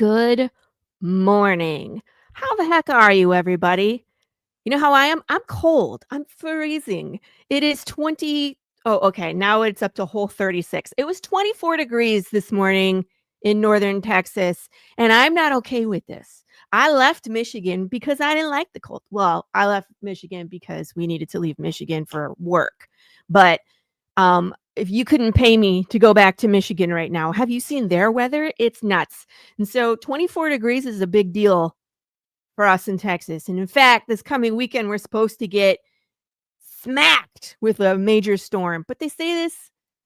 Good morning. How the heck are you, everybody? You know how I am? I'm cold. I'm freezing. It is 20. Oh, okay. Now it's up to whole 36. It was 24 degrees this morning in northern Texas, and I'm not okay with this. I left Michigan because I didn't like the cold. Well, I left Michigan because we needed to leave Michigan for work. But if you couldn't pay me to go back to Michigan right now, have you seen their weather? It's nuts. And so 24 degrees is a big deal for us in Texas. And in fact, this coming weekend, we're supposed to get smacked with a major storm. But they say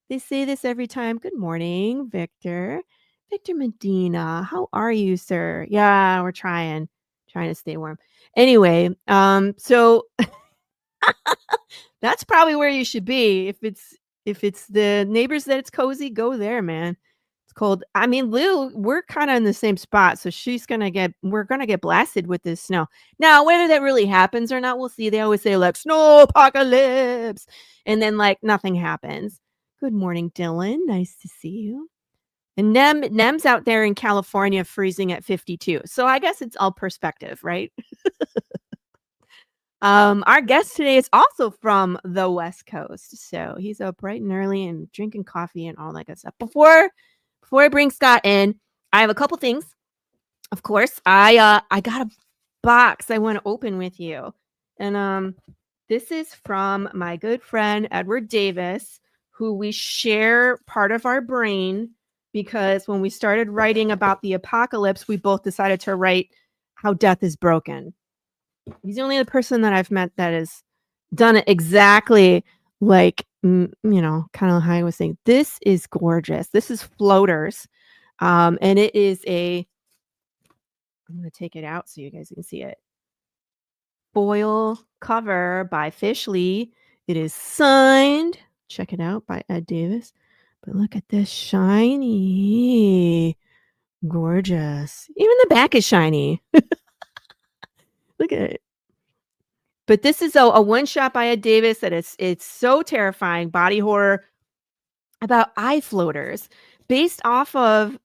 this every time. Good morning, Victor. Victor Medina. How are you, sir? Yeah, we're trying to stay warm. Anyway, so that's probably where you should be. If it's the neighbors that it's cozy, go there, man. It's cold. I mean, Lou, we're kind of in the same spot, so we're gonna get blasted with this snow. Now, whether that really happens or not, we'll see. They always say like snow apocalypse, and then like nothing happens. Good morning, Dylan. Nice to see you. And Nem's out there in California freezing at 52. So I guess it's all perspective, right? Our guest today is also from the West Coast, so he's up bright and early and drinking coffee and all that good stuff. Before I bring Scott in, I have a couple things. Of course, I got a box I want to open with you, and this is from my good friend Edward Davis, who we share part of our brain because when we started writing about the apocalypse, we both decided to write how death is broken. He's the only other person that I've met that has done it exactly like, kind of how I was saying. This is gorgeous. This is Floaters. And it is I'm going to take it out so you guys can see it. Foil cover by Fish Lee. It is signed. Check it out by Ed Davis. But look at this shiny. Gorgeous. Even the back is shiny. Look at it. But this is a one-shot by Ed Davis that it's so terrifying, body horror about eye floaters based off of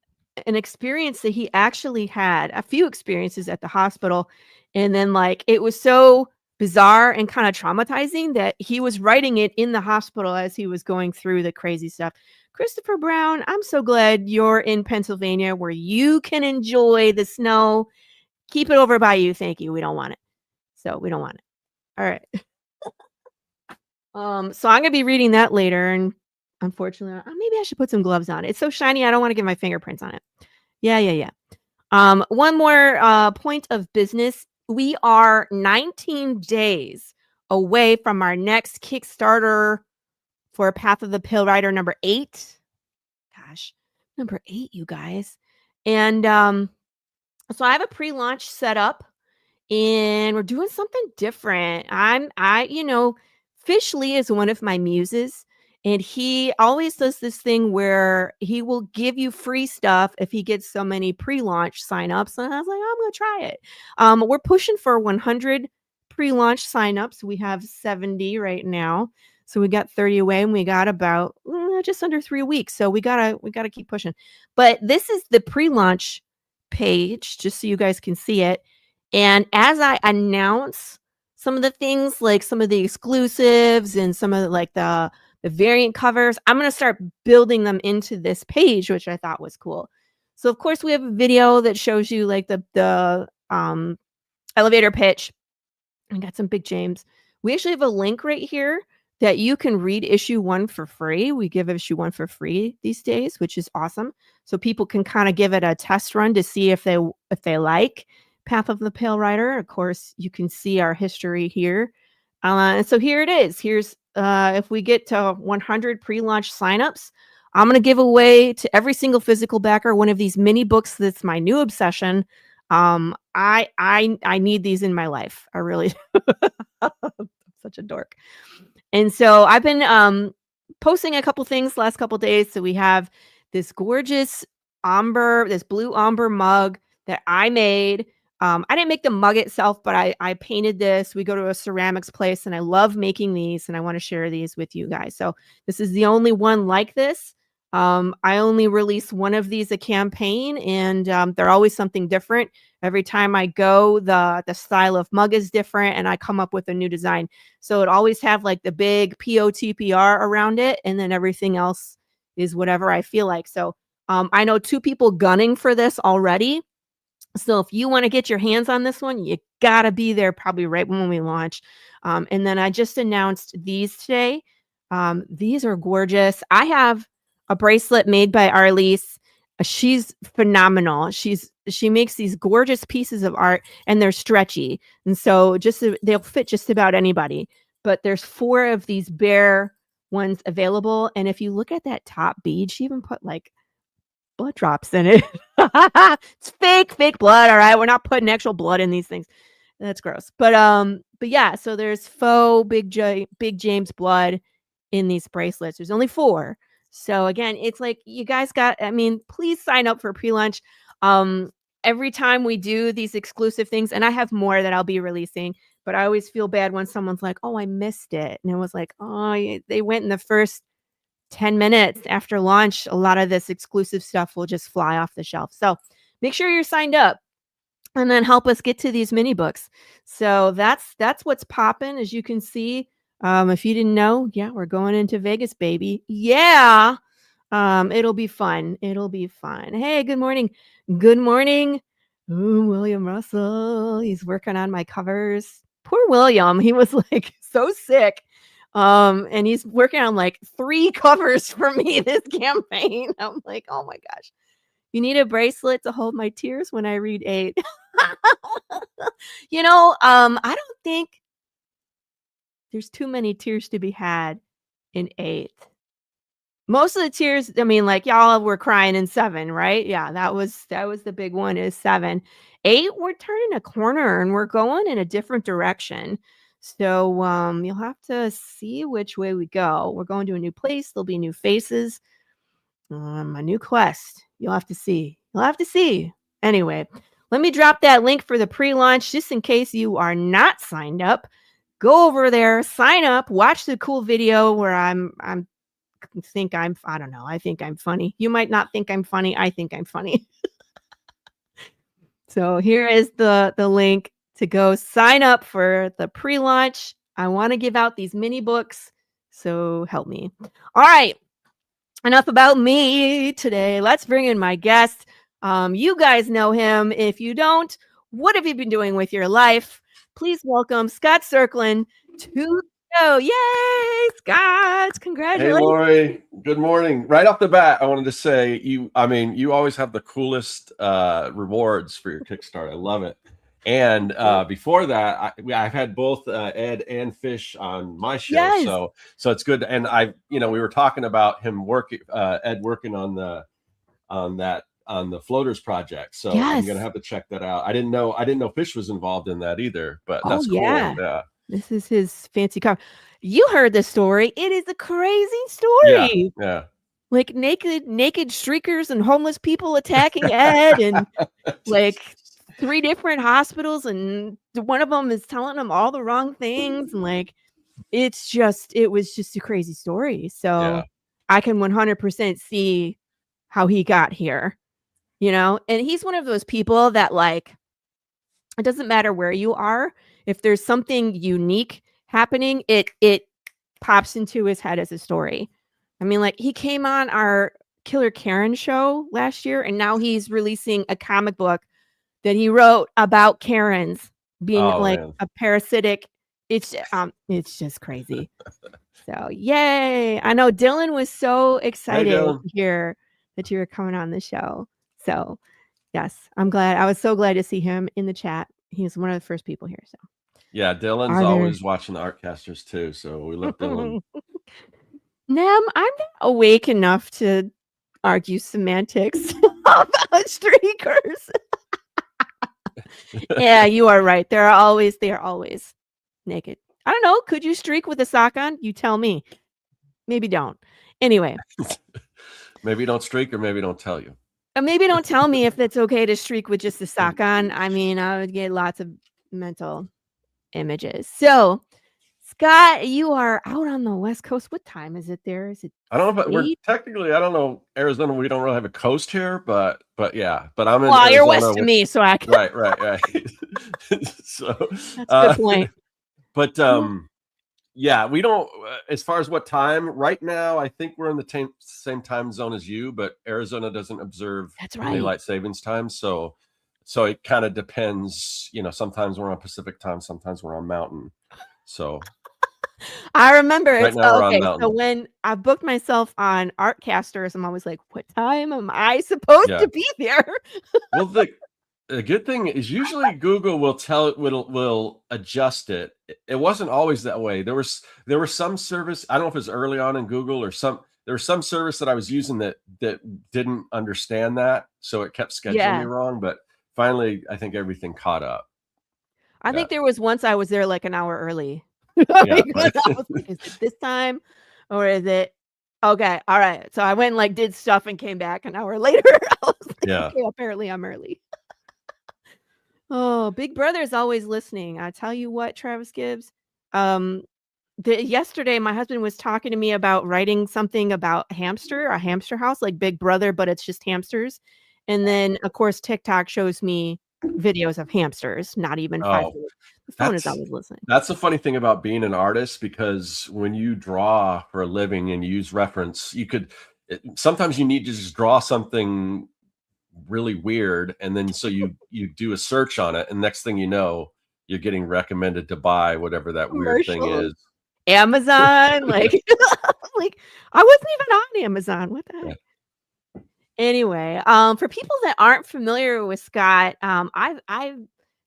an experience that he actually had, a few experiences at the hospital. And then like it was so bizarre and kind of traumatizing that he was writing it in the hospital as he was going through the crazy stuff. Christopher Brown, I'm so glad you're in Pennsylvania where you can enjoy the snow. Keep it over by you. Thank you. We don't want it. So we don't want it. All right. So I'm gonna be reading that later, and unfortunately, maybe I should put some gloves on. It's so shiny, I don't want to get my fingerprints on it. Yeah. One more point of business. We are 19 days away from our next Kickstarter for Path of the Pill Rider number 8. Gosh, number 8, you guys. And so I have a pre-launch set up. And we're doing something different. Fish Lee is one of my muses, and he always does this thing where he will give you free stuff if he gets so many pre-launch signups. And I was like, I'm going to try it. We're pushing for 100 pre-launch signups. We have 70 right now. So we got 30 away, and we got about just under 3 weeks. So we gotta keep pushing. But this is the pre-launch page, just so you guys can see it. And as I announce some of the things, like some of the exclusives and some of the variant covers, I'm going to start building them into this page, which I thought was cool. So of course we have a video that shows you like the elevator pitch. I got some Big James. We actually have a link right here that you can read issue 1 for free. We give issue 1 for free these days, which is awesome. So people can kind of give it a test run to see if they like Path of the Pale Rider. Of course, you can see our history here. And so here it is. Here's if we get to 100 pre-launch signups, I'm going to give away to every single physical backer one of these mini books. That's my new obsession. I need these in my life. I really I'm such a dork. And so I've been posting a couple things last couple days. So we have this gorgeous this blue ombre mug that I made. I didn't make the mug itself, but I painted this. We go to a ceramics place, and I love making these, and I want to share these with you guys. So this is the only one like this. I only release one of these a campaign, and they're always something different. Every time I go, the style of mug is different, and I come up with a new design. So it always have like the big POTPR around it, and then everything else is whatever I feel like. So I know 2 people gunning for this already. So if you want to get your hands on this one, you gotta be there probably right when we launch. And then I just announced these today. These are gorgeous. I have a bracelet made by Arlise. She's phenomenal. She makes these gorgeous pieces of art, and they're stretchy, and so they'll fit just about anybody. But there's 4 of these bare ones available, and if you look at that top bead, she even put like blood drops in it. It's fake blood, all right? We're not putting actual blood in these things. That's gross. But yeah, so there's faux Big James blood in these bracelets. There's only 4. So again, it's like you guys please sign up for pre-launch. Every time we do these exclusive things, and I have more that I'll be releasing, but I always feel bad when someone's like, "Oh, I missed it." And it was like, "Oh, they went in the first 10 minutes after launch." A lot of this exclusive stuff will just fly off the shelf. So make sure you're signed up and then help us get to these mini books. So that's what's popping, as you can see. If you didn't know, yeah, we're going into Vegas, baby. Yeah. It'll be fun. It'll be fun. Hey, good morning. Good morning. Ooh, William Russell. He's working on my covers. Poor William. He was like so sick. And he's working on like 3 covers for me this campaign. I'm like, oh my gosh. You need a bracelet to hold my tears when I read 8. I don't think there's too many tears to be had in 8. Most of the tears, like y'all were crying in 7, right? Yeah, that was the big one is 7. 8, we're turning a corner and we're going in a different direction. So you'll have to see which way we go. We're going to a new place. There'll be new faces. A new quest. You'll have to see. You'll have to see. Anyway, let me drop that link for the pre-launch just in case you are not signed up. Go over there, sign up, watch the cool video where I think I'm funny. You might not think I'm funny. I think I'm funny. So here is the link to go sign up for the pre-launch. I want to give out these mini books, so help me. All right. Enough about me today. Let's bring in my guest. You guys know him. If you don't, what have you been doing with your life? Please welcome Scott Serkland to the show. Yay, Scott! Congratulations. Hey, Laurie. Good morning. Right off the bat, I wanted to say you always have the coolest rewards for your Kickstarter. I love it. And before that, I've had both Ed and Fish on my show, Yes. so it's good. And we were talking about him Ed working on the floaters project. So Yes. I'm gonna have to check that out. I didn't know Fish was involved in that either, but that's cool. Yeah. This is his fancy car. You heard the story. It is a crazy story. Yeah. Like naked streakers and homeless people attacking Ed, and like 3 different hospitals, and one of them is telling him all the wrong things, and like it was just a crazy story. So I can 100% see how he got here, and he's one of those people that like it doesn't matter where you are, if there's something unique happening, it pops into his head as a story. Like he came on our Killer Karen show last year, and now he's releasing a comic book that he wrote about Karens being a parasitic. It's just crazy. So yay. I know Dylan was so excited to hear that you were coming on the show. So yes, I'm glad. I was so glad to see him in the chat. He was one of the first people here. So yeah, Dylan's always watching the Artcasters too. So we love Dylan. Nem, I'm not awake enough to argue semantics about streakers. Yeah, you are right. They are always naked. I don't know. Could you streak with a sock on? You tell me. Maybe don't. Anyway. Maybe don't streak, or maybe don't tell you. Maybe don't tell me if it's okay to streak with just a sock on. I would get lots of mental images. So, Scott, you are out on the West Coast. What time is it there? Is it I don't know, but we're 8? technically, I don't know, Arizona, we don't really have a coast here, but yeah, but I'm in Well, you're west Arizona of with, me, so I can right. So, that's a good point. but Yeah, yeah, we don't, as far as what time, right now, I think we're in the same time zone as you, but Arizona doesn't observe that's right. daylight savings time. So it kind of depends, sometimes we're on Pacific time, sometimes we're on Mountain. So I remember right it's now we're on okay, so Mountain. when I booked myself on Artcasters, I'm always like, "What time am I supposed Yeah. to be there?" Well, the good thing is usually Google will adjust it. It wasn't always that way. There was some service, I don't know if it was early on in Google or there was some service that I was using that didn't understand that, so it kept scheduling me Yeah. wrong, but finally I think everything caught up. I Yeah. think there was once I was there, like, an hour early. Yeah, Because right. I was like, "Is it this time or is it okay, alright." So I went and, like, did stuff and came back an hour later. I was like, Yeah. "Okay, apparently I'm early." Oh, Big Brother's always listening. I tell you what, Travis Gibbs, um, yesterday, my husband was talking to me about writing something about a hamster house, like Big Brother, but it's just hamsters. And then, of course, TikTok shows me videos of hamsters, not even 5 Oh, minutes. The phone is that's always listening. that's the funny thing about being an artist, because when you draw for a living and you use reference, sometimes you need to just draw something really weird, and then so you do a search on it, and next thing you know, you're getting recommended to buy whatever that weird thing Commercials, is. Amazon, like like, I wasn't even on Amazon, what the Yeah. heck? Anyway, for people that aren't familiar with Scott, I've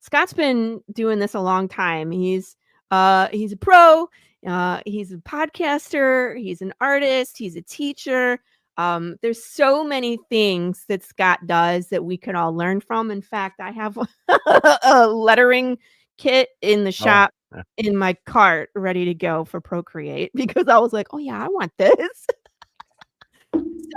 Scott's been doing this a long time. He's a pro, he's a podcaster, he's an artist, he's a teacher. There's so many things that Scott does that we could all learn from. In fact, I have a lettering kit in the Oh, shop yeah. in my cart ready to go for Procreate because I was like, "Oh yeah, I want this."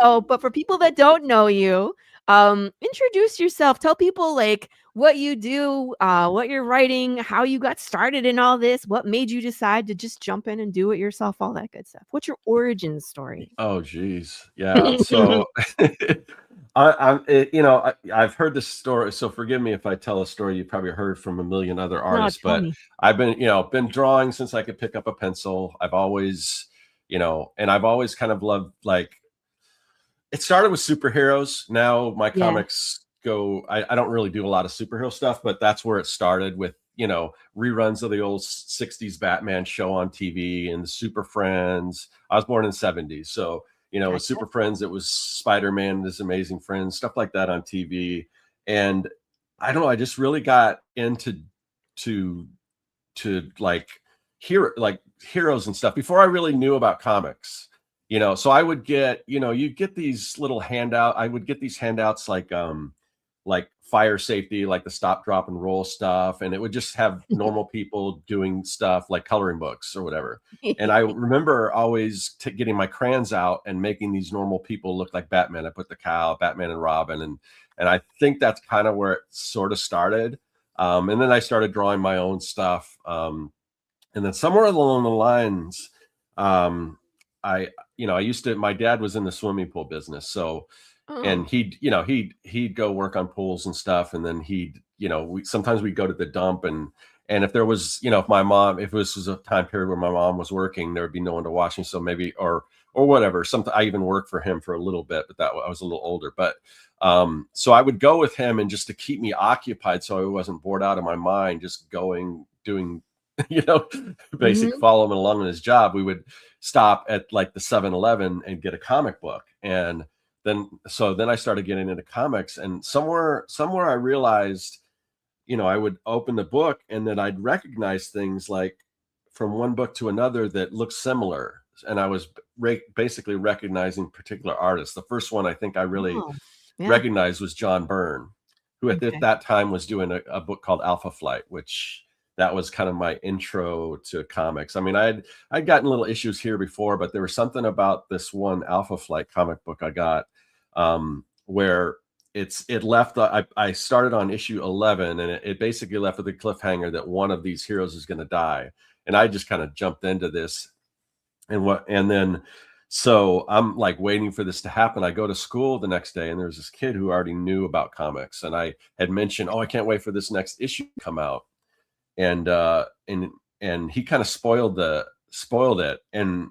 So, but for people that don't know you, introduce yourself. Tell people like what you do, what you're writing, how you got started in all this, what made you decide to just jump in and do it yourself, all that good stuff. What's your origin story? Oh, geez. Yeah. So I've heard this story, so forgive me if I tell a story you probably heard from a million other No, artists, tell but me. I've been drawing since I could pick up a pencil. I've always, and I've always kind of loved, like, it started with superheroes. Now my Yeah. comics go, I don't really do a lot of superhero stuff, but that's where it started with, reruns of the old 60s Batman show on TV and the Super Friends. I was born in the 70s. So, with Gotcha. Super Friends, it was Spider-Man and His Amazing Friends, stuff like that on TV. And I don't know, I just really got into to like heroes and stuff before I really knew about comics. So I would get, you get these little handout. I would get these handouts like fire safety, like the stop, drop, and roll stuff, and it would just have normal people doing stuff like coloring books or whatever. And I remember always getting my crayons out and making these normal people look like Batman. I put the cow, Batman and Robin, and I think that's kind of where it sort of started. And then I started drawing my own stuff. And then somewhere along the lines, um, I used to, my dad was in the swimming pool business. So, Oh. and he'd go work on pools and stuff. And then sometimes we'd go to the dump, and if there was, if this was a time period where my mom was working, there would be no one to watch me. So maybe, or whatever, something, I even worked for him for a little bit, but I was a little older, but so I would go with him, and just to keep me occupied so I wasn't bored out of my mind, just doing you know basic Mhm. following along in his job, we would stop at like the 7-Eleven and get a comic book. And then I started getting into comics, and somewhere I realized, I would open the book and then I'd recognize things like from one book to another that looked similar. And I was basically recognizing particular artists. The first one I think I really Oh, yeah. recognized was John Byrne, who at Okay. that time was doing a book called Alpha Flight, which that was kind of my intro to comics. I mean, I'd gotten little issues here before, but there was something about this one Alpha Flight comic book I got, where it left. I started on issue 11, and it basically left with a cliffhanger that one of these heroes is going to die, and I just kind of jumped into this. And then so I'm like waiting for this to happen. I go to school the next day, and there's this kid who already knew about comics, and I had mentioned, oh, I can't wait for this next issue to come out. And he kind of spoiled it. And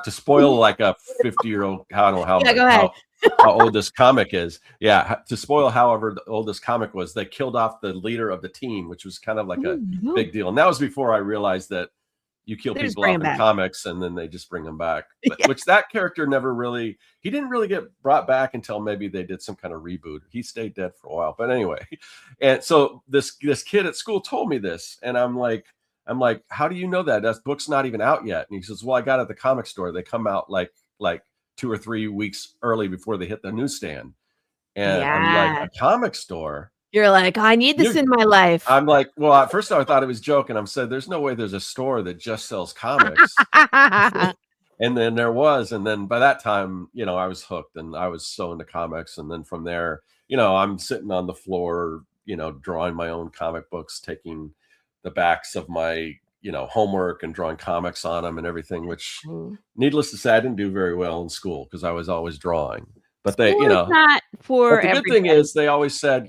to spoil like a 50-year-old, I don't know how old this comic is. Yeah, to spoil however old this comic was, they killed off the leader of the team, which was kind of like a big deal. And that was before I realized that you kill people off in comics and then they just bring them back. But, which that character he didn't really get brought back until maybe they did some kind of reboot. He stayed dead for a while. But anyway, and so this kid at school told me this, and I'm like, how do you know that? That book's not even out yet. And he says, well, I got it at the comic store. They come out like 2 or 3 weeks early before they hit the newsstand. And I'm like, a comic store? You're like, I need this in my life. I'm like, well, at first I thought it was joking. I'm saying, there's no way there's a store that just sells comics. And then there was. And then by that time, I was hooked, and I was so into comics. And then from there, I'm sitting on the floor, drawing my own comic books, taking the backs of my homework and drawing comics on them and everything, which needless to say, I didn't do very well in school because I was always drawing. But they, not for but the good thing is they always said,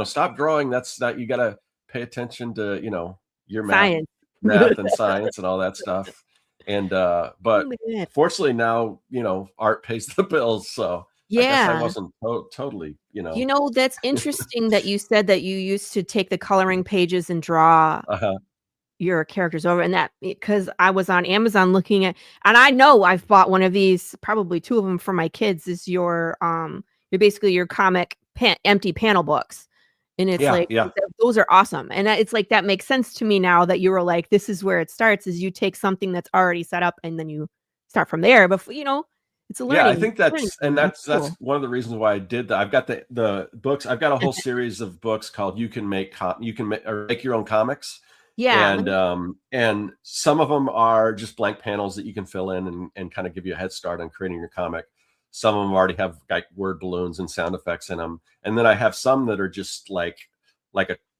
stop drawing. That's not, you got to pay attention to, your math and science and all that stuff. And, but fortunately now, art pays the bills. So I guess I wasn't totally, that's interesting that you said that you used to take the coloring pages and draw your characters over, and that because I was on Amazon looking at, and I know I've bought one of these, probably 2 of them for my kids, is you're basically your comic empty panel books. And it's those are awesome. And it's like, that makes sense to me now that you were like, this is where it starts, is you take something that's already set up and then you start from there. But it's a learning. Yeah, I think that's one of the reasons why I did that. I've got the books. I've got a whole series of books called You Can Make Your Own Comics. Yeah. And some of them are just blank panels that you can fill in and kind of give you a head start on creating your comic. Some of them already have like word balloons and sound effects in them. And then I have some that are just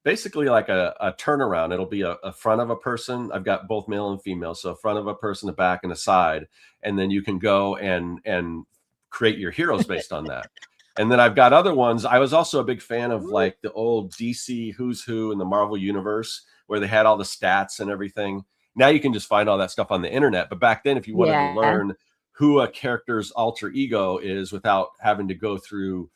basically like a turnaround. It'll be a front of a person. I've got both male and female. So a front of a person, a back, and a side. And then you can go and create your heroes based on that. And then I've got other ones. I was also a big fan of like the old DC Who's Who in the Marvel Universe, where they had all the stats and everything. Now you can just find all that stuff on the internet. But back then, if you wanted to learn who a character's alter ego is without having to go through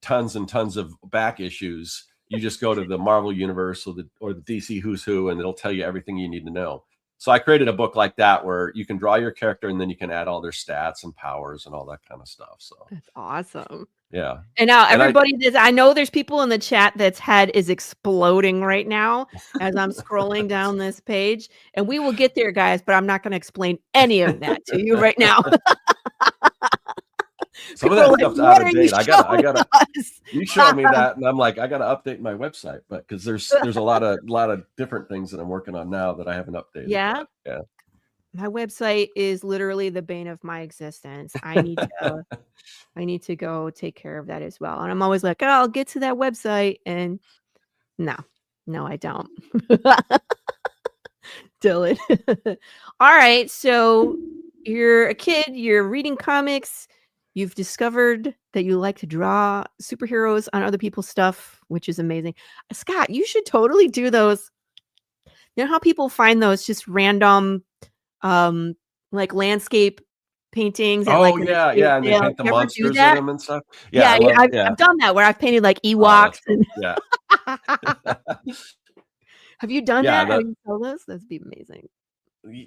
tons and tons of back issues, you just go to the Marvel Universe or the DC Who's Who, and it'll tell you everything you need to know. So I created a book like that where you can draw your character and then you can add all their stats and powers and all that kind of stuff. So that's awesome. Yeah. And now everybody I know there's people in the chat that's head is exploding right now as I'm scrolling down this page, and we will get there, guys, but I'm not going to explain any of that to you right now. Some of that stuff's out of date. I gotta you showed me that, and I'm like, I gotta update my website, but because there's a lot of different things that I'm working on now that I haven't updated. Yeah. Yeah. My website is literally the bane of my existence. I need to go take care of that as well. And I'm always like, oh, I'll get to that website. And no, I don't. Dylan. All right. So you're a kid, you're reading comics. You've discovered that you like to draw superheroes on other people's stuff, which is amazing. Scott, you should totally do those. You know how people find those just random like landscape paintings and and they paint the monsters in them and stuff. I've done that where I've painted like Ewoks. Have you done that? Have you sold those? That'd be amazing.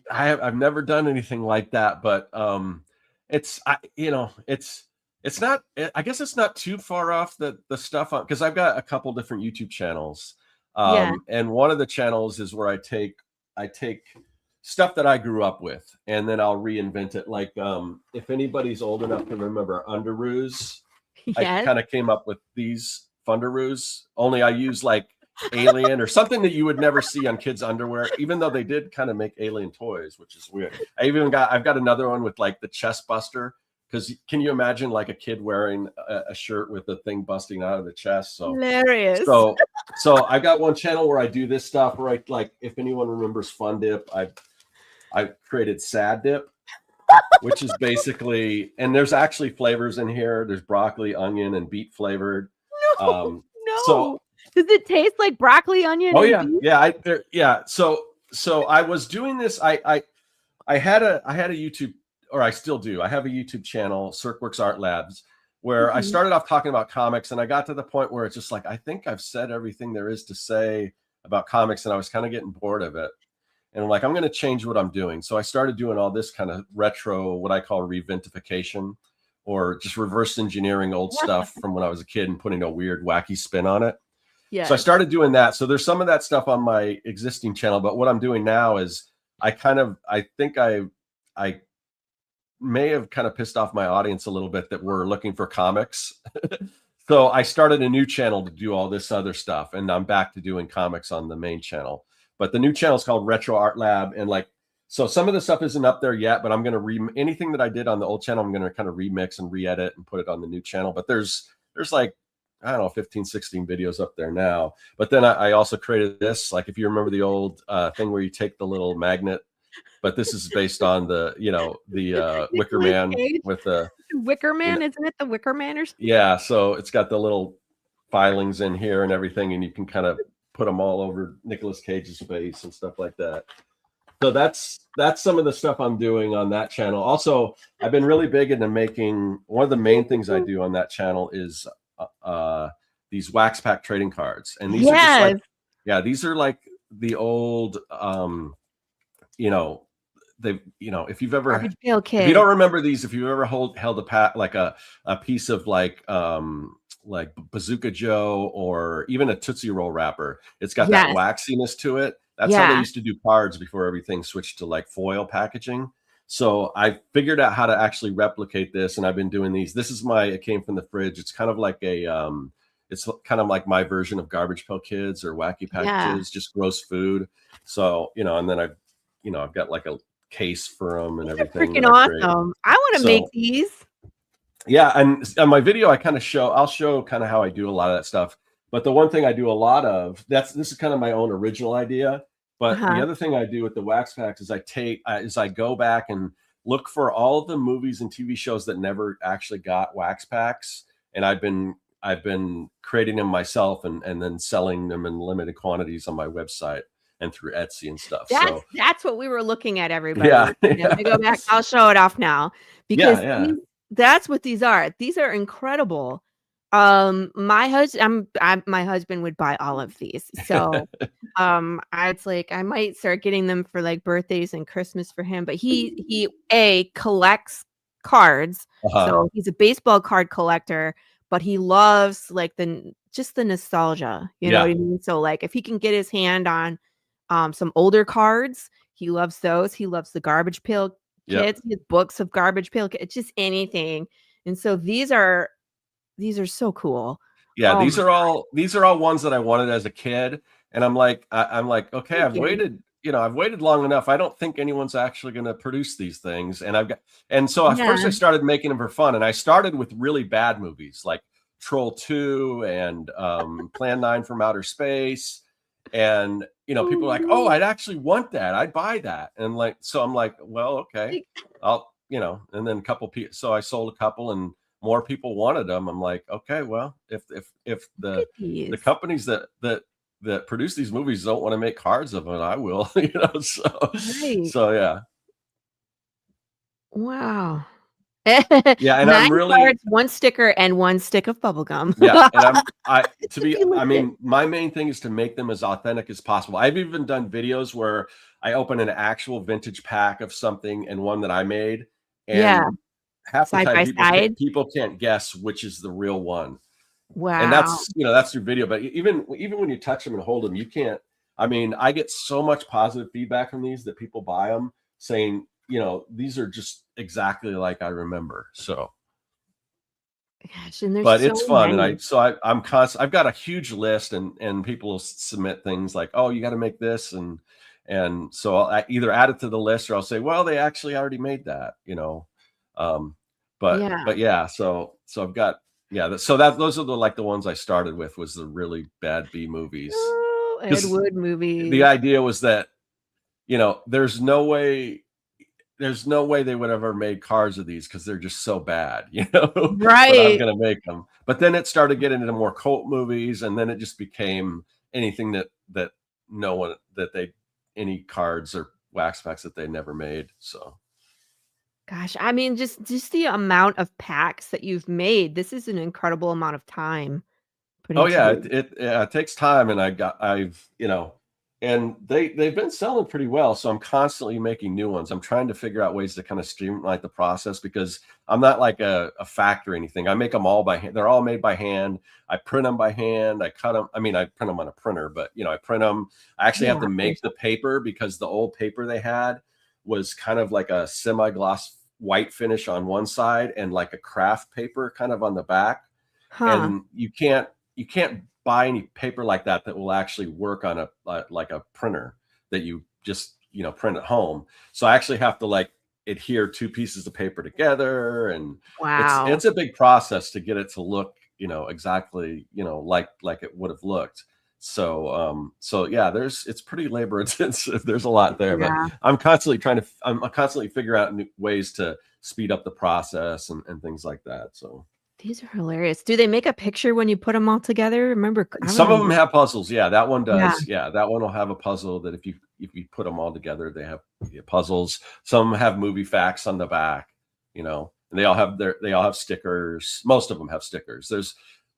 I've never done anything like that, but it's not, I guess it's not too far off the stuff on, because I've got a couple different YouTube channels. And one of the channels is where I take stuff that I grew up with, and then I'll reinvent it. Like, if anybody's old enough to remember Underoos, I kind of came up with these Fundaroos, only I use like alien or something that you would never see on kids' underwear, even though they did kind of make alien toys, which is weird. I've got another one with like the chest buster, because can you imagine like a kid wearing a shirt with the thing busting out of the chest? So Hilarious. So I've got one channel where I do this stuff, where I, like, if anyone remembers Fun Dip, I created Sad Dip, which is basically, and there's actually flavors in here. There's broccoli, onion, and beet flavored. No. So does it taste like broccoli, onion? oh and yeah, beef? yeah. So I was doing this. I had a YouTube, or I still do. I have a YouTube channel, Serkworks Art Labs, where I started off talking about comics, and I got to the point where it's just like, I think I've said everything there is to say about comics, and I was kind of getting bored of it. And I'm like, I'm going to change what I'm doing. So I started doing all this kind of retro, what I call reventification, or just reverse engineering old stuff from when I was a kid and putting a weird, wacky spin on it. Yeah. So I started doing that. So there's some of that stuff on my existing channel, but what I'm doing now is I think I may have kind of pissed off my audience a little bit that were looking for comics. So I started a new channel to do all this other stuff, and I'm back to doing comics on the main channel. But the new channel is called Retro Art Lab, and like, so some of the stuff isn't up there yet, but I'm going to anything that I did on the old channel, I'm going to kind of remix and re-edit and put it on the new channel. But there's like, I don't know, 15, 16 videos up there now. But then I also created this, like, if you remember the old thing where you take the little magnet, but this is based on the, the Wicker Man with the Wicker Man, isn't it the Wicker Man or something? Yeah, so it's got the little filings in here and everything, and you can kind of put them all over Nicolas Cage's face and stuff like that. So that's some of the stuff I'm doing on that channel. Also, I've been really big into making, one of the main things I do on that channel is these wax pack trading cards. And these are just like, these are like the old, if you've ever, if you don't remember these, if you ever held a pack, like a piece of like Bazooka Joe, or even a Tootsie Roll wrapper, it's got that waxiness to it. That's how they used to do cards before everything switched to like foil packaging. So I figured out how to actually replicate this, and I've been doing these. This is it came from the fridge. It's kind of like it's kind of like my version of Garbage Pail Kids or Wacky Packages, just gross food. So, and then I've got like a case for them and everything. Freaking awesome. I want to make these. Yeah, and on my video, I'll show kind of how I do a lot of that stuff. But the one thing I do a lot of, this is kind of my own original idea. But the other thing I do with the wax packs is I go back and look for all the movies and TV shows that never actually got wax packs, and I've been creating them myself and then selling them in limited quantities on my website and through Etsy and stuff. That's what we were looking at, everybody. Yeah. Let me go back. I'll show it off now, because that's what these are. These are incredible. My husband would buy all of these. So it's like I might start getting them for like birthdays and Christmas for him. But he collects cards. So he's a baseball card collector, but he loves like the nostalgia. You know what I mean? So like if he can get his hand on some older cards, he loves those. He loves the Garbage Pail Kids, his books of Garbage Pail Kids, just anything. And so these are so cool. Yeah, these are all ones that I wanted as a kid, and I'm like, okay, I've waited long enough. I don't think anyone's actually going to produce these things, and so at first I started making them for fun, and I started with really bad movies like Troll 2 and Plan 9 from Outer Space. And people are like, oh, I'd actually want that, I'd buy that. And like, so I'm like, well, okay, I'll and then so I sold a couple, and more people wanted them. I'm like, okay, well, if the companies that produce these movies don't want to make cards of them, I will. So yeah. Wow. Yeah, and I'm really cards, one sticker, and one stick of bubble gum. Yeah, and my main thing is to make them as authentic as possible. I've even done videos where I open an actual vintage pack of something and one that I made, and half the time people can't guess which is the real one. Wow. And that's your video. But even when you touch them and hold them, you can't. I mean, I get so much positive feedback from these that people buy them saying, these are just exactly like I remember. So, gosh, and but it's fun, and I'm constant. I've got a huge list, and people will submit things like, oh, you got to make this, and so I'll either add it to the list, or I'll say, well, they actually already made that, But yeah, so I've got, so those are the ones I started with, was the really bad B movies. Oh, Ed Because Wood the movies. idea was that, there's no way they would ever made cars of these because they're just so bad, but I'm Right. gonna make them. But then it started getting into more cult movies, and then it just became anything that no one that they any cards or wax packs that they never made. So Gosh, I mean, just the amount of packs that you've made. This is an incredible amount of time oh putting yeah, together. it takes time, and and they've been selling pretty well. So I'm constantly making new ones. I'm trying to figure out ways to kind of streamline the process, because I'm not like a factory or anything. I make them all by hand. They're all made by hand. I print them by hand. I cut them. I mean, I print them on a printer, but I print them. I actually have Yeah, to of make course. the paper, because the old paper they had was kind of like a semi-gloss white finish on one side and like a craft paper kind of on the back. Huh. And you can't buy any paper like that will actually work on a like a printer that you just print at home. So I actually have to like adhere two pieces of paper together, and Wow. it's a big process to get it to look exactly like it would have looked. So yeah, it's pretty labor intensive. There's a lot there, but Yeah. I'm constantly figuring out new ways to speed up the process and things like that. So These are hilarious. Do they make a picture when you put them all together? Remember, I some of them remember. have puzzles. Yeah, that one Yeah. does. Yeah, that one will have a puzzle that if you put them all together, they have puzzles. Some have movie facts on the back, and they all have stickers. Most of them have stickers.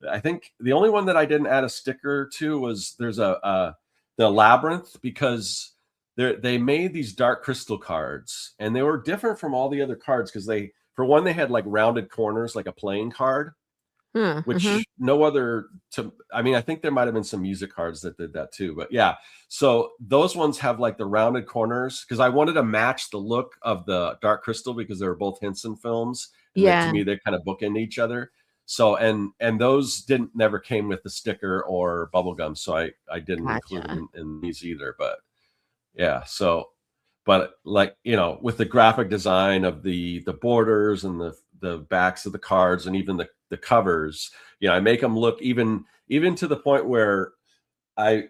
I think the only one that I didn't add a sticker to was there's the Labyrinth, because they made these dark crystal cards, and they were different from all the other cards because for one, they had like rounded corners like a playing card, Huh, which no other I mean, I think there might have been some music cards that did that too, but yeah. So those ones have like the rounded corners, because I wanted to match the look of the Dark Crystal, because they were both Henson films, and to Yeah. me they kind of bookend each other. So and those never came with the sticker or bubble gum, so I didn't include Gotcha. them in these either. But yeah, so but like with the graphic design of the borders and the backs of the cards, and even the covers, I make them look even to the point where I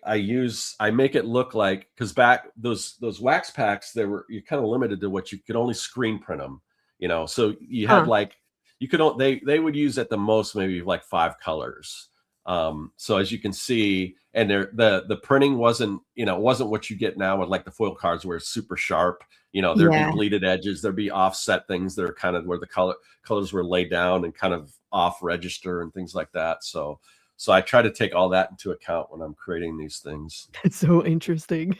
make it look like, because back those wax packs, you're kind of limited to what you could only screen print them, so you had Huh. like they would use at the most maybe like 5 colors. So as you can see, and the printing wasn't what you get now with like the foil cards, where it's super sharp. There'd be Yeah. bleeded edges, there'd be offset things that are kind of where the colors were laid down and kind of off register and things like that. So I try to take all that into account when I'm creating these things. It's so interesting.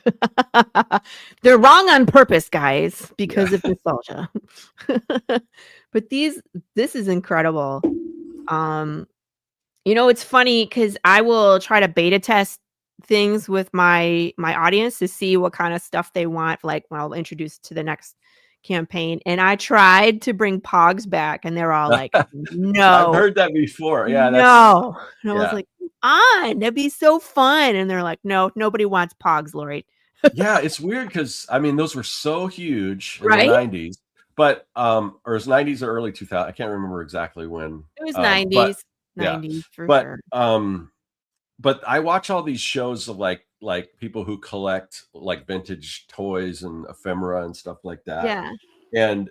They're wrong on purpose, guys, Yeah. because of nostalgia. But this is incredible. Um, it's funny because I will try to beta test things with my audience to see what kind of stuff they want, like when I'll introduce to the next campaign. And I tried to bring Pogs back, and they're all like, I've "No, heard that before. Yeah, no." And I was yeah. like, "On, that'd be so fun." And they're like, "No, nobody wants Pogs, Laurie." Yeah, it's weird because I mean those were so huge in the Right? 90s, but or it's 90s or early 2000. I can't remember exactly when. It was But 90s, yeah. 90s for But sure. but I watch all these shows of like people who collect like vintage toys and ephemera and stuff like that. Yeah.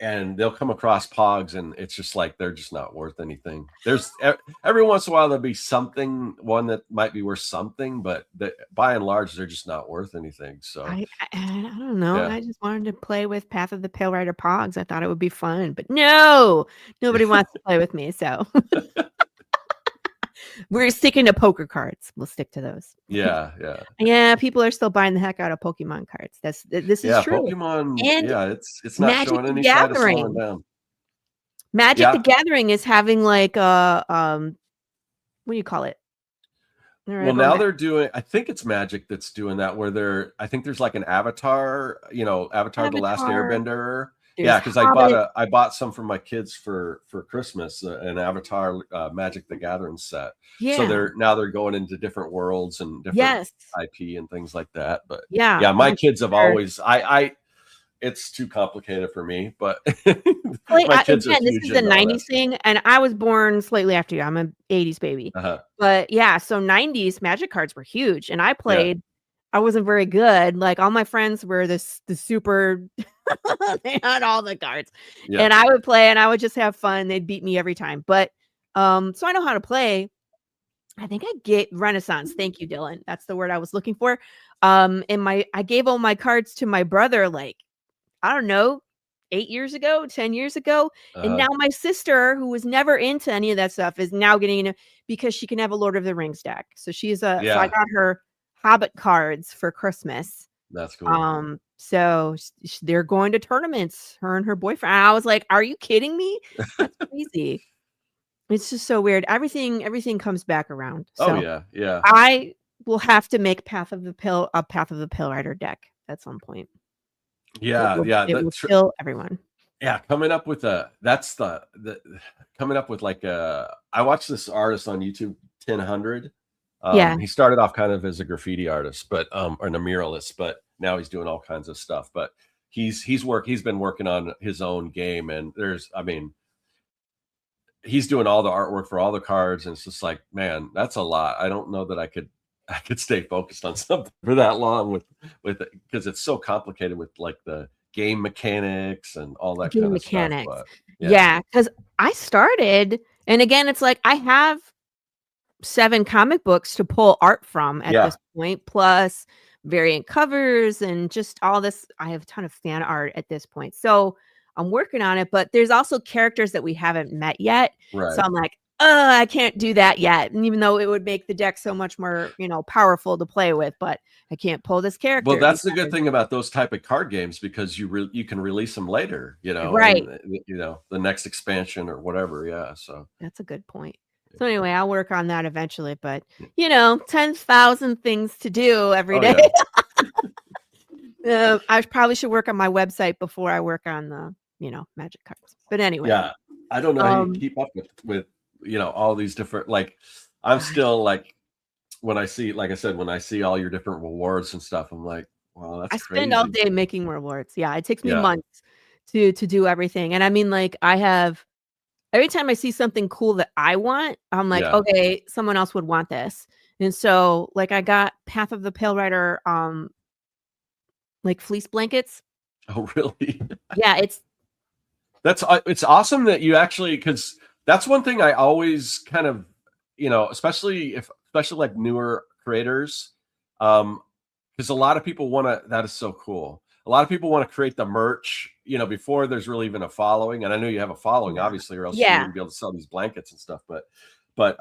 And they'll come across Pogs, and it's just like they're just not worth anything. There's every once in a while there'll be one that might be worth something, but by and large they're just not worth anything. So I don't know. yeah. I just wanted to play with Path of the Pale Rider Pogs. I thought it would be fun, but no, nobody wants to play with me. So we're sticking to poker cards. We'll stick to those. Yeah, yeah. Yeah, people are still buying the heck out of Pokemon cards. This is Yeah, true. Pokemon, And yeah, it's not Magic showing the any sign of slowing Gathering. down. Magic the Yeah. Gathering is having like a what do you call it? All right, Well, going now back. they're doing, I think it's Magic that's doing that, where I think there's like an Avatar, Avatar the Last Avatar. Airbender. There's Yeah, because Hobbit. I bought some for my kids for Christmas, an Avatar Magic the Gathering set. So Yeah. they're going into different worlds and different Yes. IP and things like that. But Yeah. yeah, my Oh, kids have sure. always it's too complicated for me, but Like, my kids are again, this huge is a into all that 90s stuff. thing, and I was born slightly after you. I'm a 80s baby. Uh-huh. But yeah, so 90s Magic cards were huge, and I Yeah. played. I wasn't very good. Like, all my friends were the super they had all the cards. Yeah. And I would play, and I would just have fun. They'd beat me every time. But, so I know how to play. I think I get Renaissance. Thank you, Dylan. That's the word I was looking for. And I gave all my cards to my brother, like, I don't know, 8 years ago, 10 years ago, and Uh-huh. now my sister, who was never into any of that stuff, is now getting into because she can have a Lord of the Rings deck. So so I Yeah. got her Hobbit cards for Christmas. That's cool. So they're going to tournaments, her and her boyfriend. And I was like, "Are you kidding me? That's crazy." It's just so weird. Everything comes back around. Oh So yeah. Yeah. I will have to make a Path of the Pill Rider deck at some point. Yeah. Yeah. It will kill everyone. Yeah, coming up with coming up with like I watched this artist on YouTube, 1000. Yeah. He started off kind of as a graffiti artist, but or a muralist, but now he's doing all kinds of stuff. But he's been working on his own game, and he's doing all the artwork for all the cards, and it's just like, man, that's a lot. I don't know that I could stay focused on something for that long with it, because it's so complicated with like the game mechanics and all that Game kind of stuff. mechanics. But Yeah, because I started, and again, it's like I have 7 comic books to pull art from at yeah, this point, plus variant covers and just all this. I have a ton of fan art at this point. So I'm working on it, but there's also characters that we haven't met yet. So right. I'm like, oh, I can't do that yet. And even though it would make the deck so much more, powerful to play with, but I can't pull this Well, character that's the good because thing about those type of card games, because you can release them later, right. and the next expansion or whatever. Yeah, so That's a good point. So anyway, I'll work on that eventually, but yeah. 10,000 things to do every Oh day. yeah, I probably should work on my website before I work on the, magic cards. But anyway, yeah. I don't know how you keep up with all these different, like, I'm still like, when I see, like I said, when I see all your different rewards and stuff, I'm like, wow, that's I spend all crazy. day making rewards. Yeah, it takes me Yeah, months to do everything. And I mean, like, I have every time I see something cool that I want, I'm like, yeah. okay, someone else would want this. And so, like, I got Path of the Pale Rider, like fleece blankets. Oh really? Yeah, That's it's awesome that you actually, because that's one thing I always kind of, especially like newer creators, because a lot of people want to. That is so cool. A lot of people want to create the merch, before there's really even a following. And I know you have a following, obviously, or else you yeah, wouldn't be able to sell these blankets and stuff. But but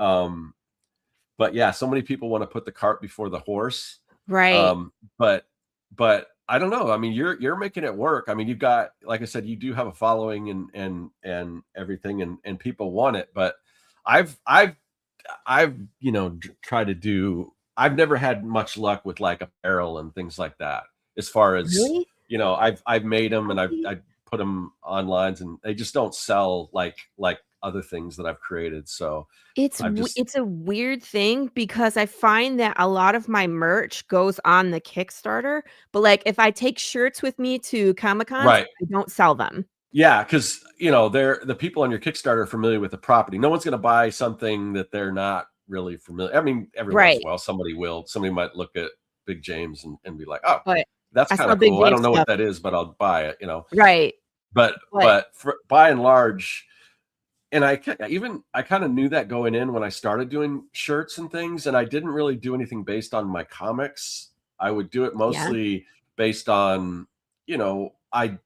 yeah, so many people want to put the cart before the horse. right. Um, but I don't know. I mean, you're making it work. I mean, you've got, like I said, you do have a following and everything, and people want it. But I've tried to do. I've never had much luck with like apparel and things like that. As far as Really? I've made them, and Okay. I put them online, and they just don't sell like other things that I've created. So I've just It's a weird thing because I find that a lot of my merch goes on the Kickstarter, but, like, if I take shirts with me to Comic-Cons, right. I don't sell them. Yeah, because they're the people on your Kickstarter are familiar with the property. No one's going to buy something that they're not really familiar. I mean, every once in a Right, while, somebody will. Somebody might look at Big James and be like, "Oh, but that's I kind sell of Big cool. I James don't know what stuff. that is, but I'll buy it." Right, But but by and large, and I kind of knew that going in when I started doing shirts and things, and I didn't really do anything based on my comics. I would do it yeah, mostly based on, I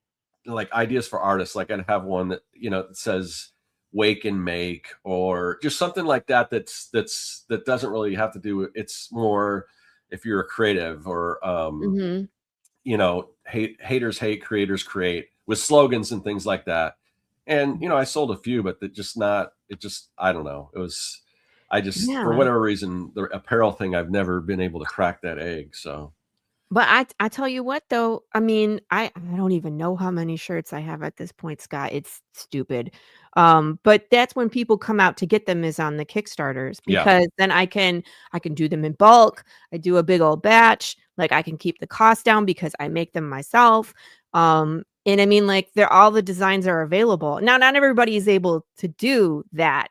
like ideas for artists. Like I'd have one that says "wake and make," or just something like that. That doesn't really have to do. It's more if you're a creative, or mhm. haters hate, creators create, with slogans and things like that. And I sold a few, but I don't know. It was, I just, for Yeah. whatever reason, the apparel thing, I've never been able to crack that egg. So But I tell you what though, I mean, I don't even know how many shirts I have at this point, Scott. It's stupid. But that's when people come out to get them is on the Kickstarters yeah, because then I can do them in bulk. I do a big old batch. Like I can keep the cost down because I make them myself. And I mean, like, all the designs are available. Now, not everybody is able to do that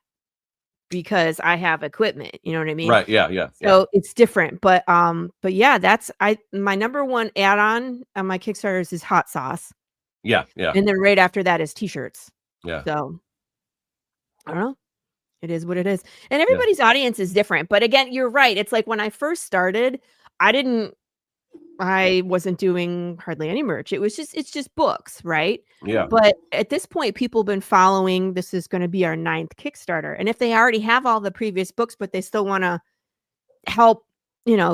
because I have equipment, you know what I mean? Right. Yeah. Yeah. Yeah. So it's different. But yeah, that's my number one add-on on my Kickstarters is hot sauce. Yeah. Yeah. And then right after that is t-shirts. Yeah. So I don't know. It is what it is. And Yeah. everybody's audience is different. But again, you're right. It's like when I first started, I wasn't doing hardly any merch. It's just books, right? Yeah. But at this point, people have been following. This is going to be our 9th Kickstarter. And if they already have all the previous books, but they still want to help,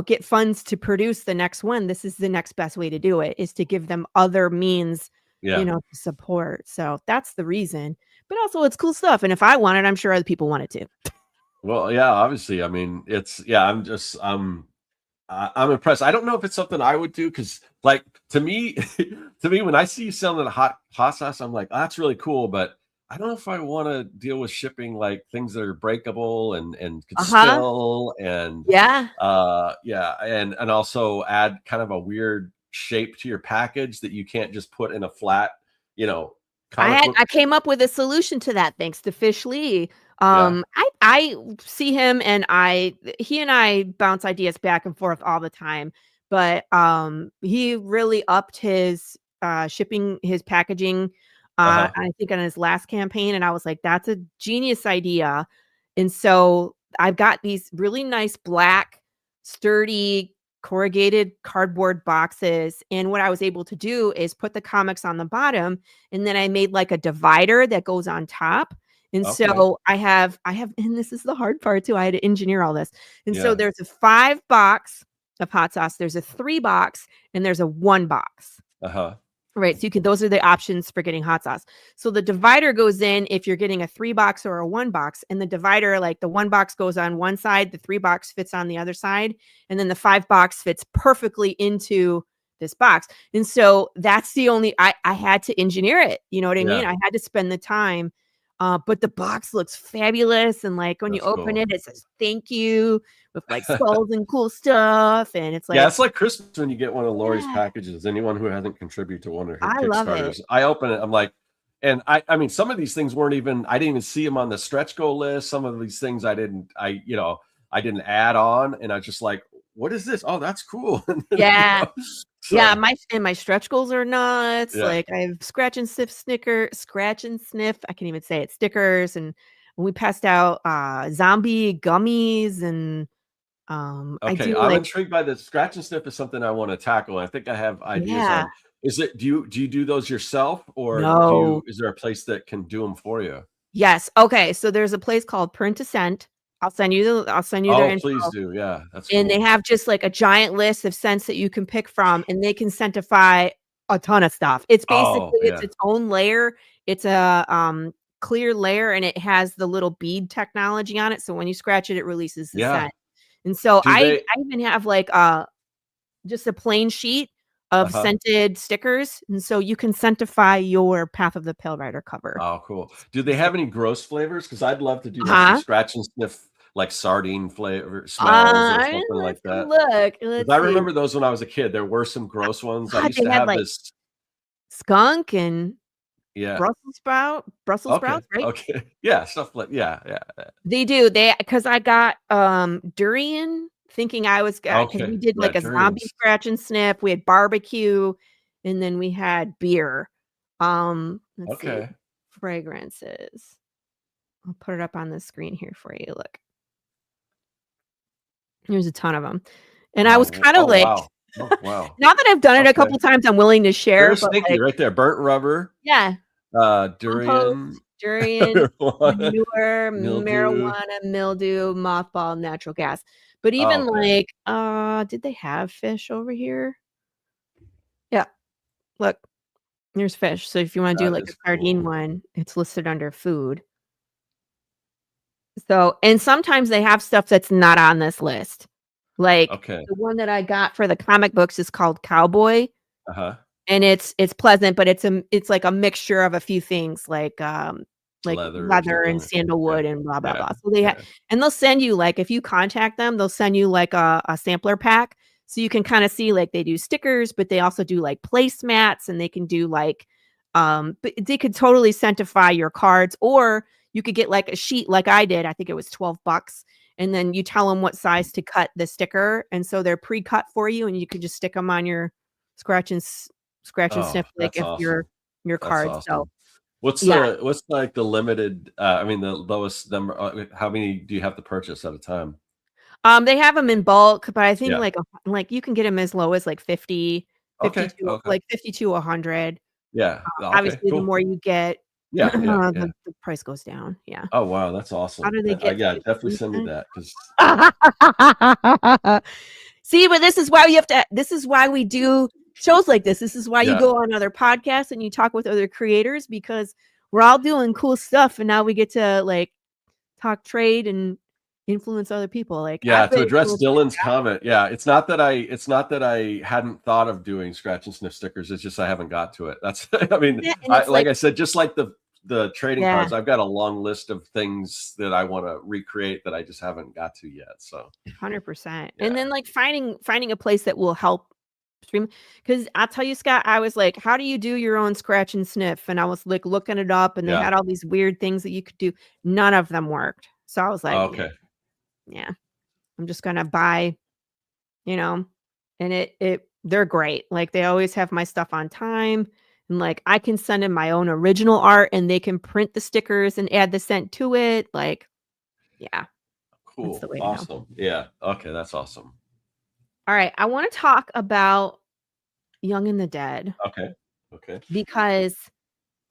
get funds to produce the next one, this is the next best way to do it, is to give them other means, Yeah. to support. So that's the reason. But also it's cool stuff. And if I want it, I'm sure other people want it too. Well, yeah, obviously. I mean, I'm impressed. I don't know if it's something I would do because, like, to me, when I see you selling a hot sauce, I'm like, oh, that's really cool. But I don't know if I want to deal with shipping like things that are breakable and could spill and Yeah. yeah, and also add kind of a weird shape to your package that you can't just put in a flat, comic book. I came up with a solution to that thanks to Fish Lee. Yeah. I see him and he and I bounce ideas back and forth all the time, but he really upped his shipping, his packaging, I think on his last campaign, and I was like, that's a genius idea. And so I've got these really nice black sturdy corrugated cardboard boxes, and what I was able to do is put the comics on the bottom, and then I made like a divider that goes on top. And Okay. so I have, and this is the hard part too. I had to engineer all this. And so Yeah. there's a 5 box of hot sauce, there's a 3 box, and there's a 1 box. Right. So those are the options for getting hot sauce. So the divider goes in if you're getting a 3 box or a 1 box, and the divider, like the 1 box goes on one side, the 3 box fits on the other side, and then the 5 box fits perfectly into this box. And so that's the only, I had to engineer it. You know what I mean? I had to spend the time. But the box looks fabulous. And like when you open it, it says thank you with like skulls and cool stuff. And it's like, yeah, it's like Christmas when you get one of Laurie's packages. Anyone who hasn't contributed to one of her Kickstarters, I open it, I'm like, and I mean, some of these things weren't even, I didn't even see them on the stretch goal list. Some of these things I didn't add on, and I just like, what is this? Oh, that's cool. Yeah. So, yeah, my stretch goals are nuts. Yeah. Like I have scratch and sniff. I can't even say it. Stickers, and we passed out zombie gummies, and okay, I'm intrigued by the scratch and sniff is something I want to tackle. I think I have ideas on. Is it? Do you do those yourself, or is there a place that can do them for you? Yes. Okay. So there's a place called Print to Scent. I'll send you their info. Please do. Yeah, that's cool. And they have just like a giant list of scents that you can pick from, and they can scentify a ton of stuff. It's basically it's its own layer. It's a clear layer, and it has the little bead technology on it. So when you scratch it, it releases the scent. And so I even have like just a plain sheet of scented stickers, and so you can scentify your Path of the Pale Rider cover. Oh, cool. Do they have any gross flavors? Because I'd love to do like scratch and sniff, like sardine flavor smells or something like that. Look, I remember those when I was a kid. There were some gross ones. I used to have like this skunk and Brussels sprouts, right? Okay. Yeah, stuff like yeah. They do. Because I got durian, thinking I was because we did like a zombie scratch and sniff. We had barbecue, and then we had beer. Let's see. Fragrances. I'll put it up on the screen here for you. Look. There's a ton of them. And I was kind of like, wow. Now that I've done it a couple times, I'm willing to share. There's stinky right there. Burnt rubber. Yeah. Durian, manure, marijuana, mildew, mothball, natural gas. But even did they have fish over here? Yeah. Look, there's fish. So if you want to do like a sardine one, it's listed under food. So, and sometimes they have stuff that's not on this list. Like the one that I got for the comic books is called Cowboy. And it's pleasant, but it's like a mixture of a few things like leather and sandalwood and blah blah blah. So they and they'll send you, like, if you contact them, they'll send you like a sampler pack. So you can kind of see like they do stickers, but they also do like placemats, and they can do like but they could totally centify your cards, or you could get like a sheet like I did. I think it was $12, and then you tell them what size to cut the sticker, and so they're pre-cut for you, and you can just stick them on your scratch and Oh, sniff like that's if awesome. your That's cards. So awesome. What's yeah. like the limited, I mean, the lowest number, how many do you have to purchase at a time? They have them in bulk, but I think Yeah. like you can get them as low as like 50, Okay. Okay. 50 to 100. Yeah. Okay. Obviously, the Cool. more you get, Yeah. Yeah. Yeah. the price goes down. Yeah. Oh, wow. That's How awesome. do they get Yeah, definitely send me 50%? that because, See, but this is why we do shows like this. This is why you yeah. go on other podcasts and you talk with other creators, because we're all doing cool stuff, and now we get to like talk trade and influence other people. Like Yeah, I've to been address influenced by Dylan's comment, yeah, it's not that I hadn't thought of doing scratch and sniff stickers. It's just I haven't got to it. That's I mean, that, and it's like like, I said, just like the trading yeah, cards, I've got a long list of things that I want to recreate that I just haven't got to yet. So 100%. And yeah, then like finding a place that will help stream, because I'll tell you, Scott, I was like, how do you do your own scratch and sniff? And I was like looking it up, and they yeah. had all these weird things that you could do. None of them worked. So I was like, Okay. yeah, I'm just gonna buy, you know, and they're great. Like they always have my stuff on time. And like I can send in my own original art, and they can print the stickers and add the scent to it. Like, yeah, that's the Cool. way to go. Awesome. Yeah. Okay, that's awesome. All right. I want to talk about Young and the Dead, Okay. Okay. because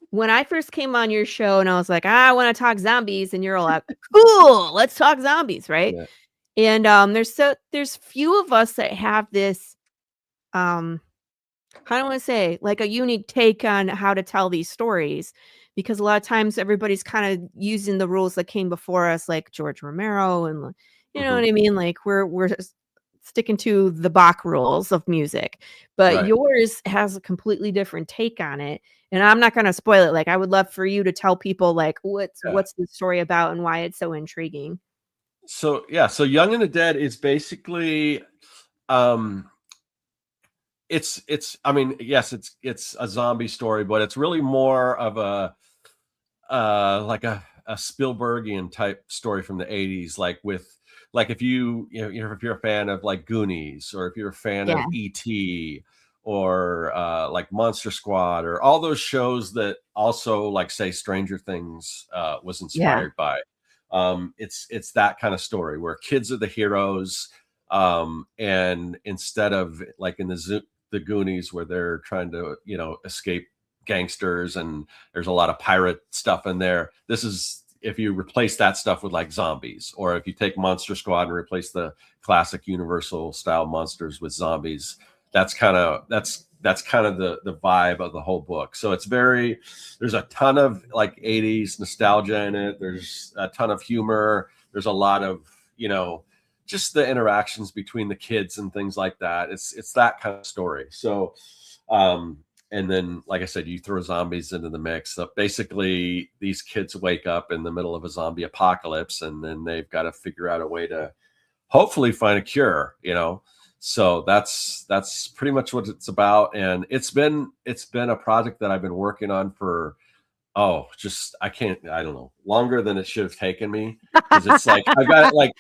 when I first came on your show and I was like, I want to talk zombies, and you're all like, cool, let's talk zombies, right? Yeah. And there's few of us that have this um I don't want to say like a unique take on how to tell these stories, because a lot of times everybody's kind of using the rules that came before us, like George Romero, and you know Hmm. what I mean? Like we're just sticking to the Bach rules of music, but Right. yours has a completely different take on it. And I'm not going to spoil it. Like I would love for you to tell people like Yeah. what's the story about and why it's so intriguing. So yeah, so Young and the Dead is basically um it's I mean, yes, it's a zombie story, but it's really more of a like a Spielbergian type story from the 80s, like with like if if you're a fan of like Goonies, or if you're a fan Yeah. of E.T., or like Monster Squad, or all those shows that also like say Stranger Things was Yeah. inspired by. It's that kind of story where kids are the heroes, and instead of like in the Goonies, where they're trying to escape gangsters, and there's a lot of pirate stuff in there. This is if you replace that stuff with like zombies, or if you take Monster Squad and replace the classic Universal style monsters with zombies. That's kind of the vibe of the whole book. So there's a ton of like 80s nostalgia in it. There's a ton of humor. There's a lot of, just the interactions between the kids and things like that. It's that kind of story. So and then, like I said, you throw zombies into the mix. So basically, these kids wake up in the middle of a zombie apocalypse, and then they've got to figure out a way to hopefully find a cure. So that's pretty much what it's about. And it's been a project that I've been working on for I don't know, longer than it should have taken me, because it's like I've got like,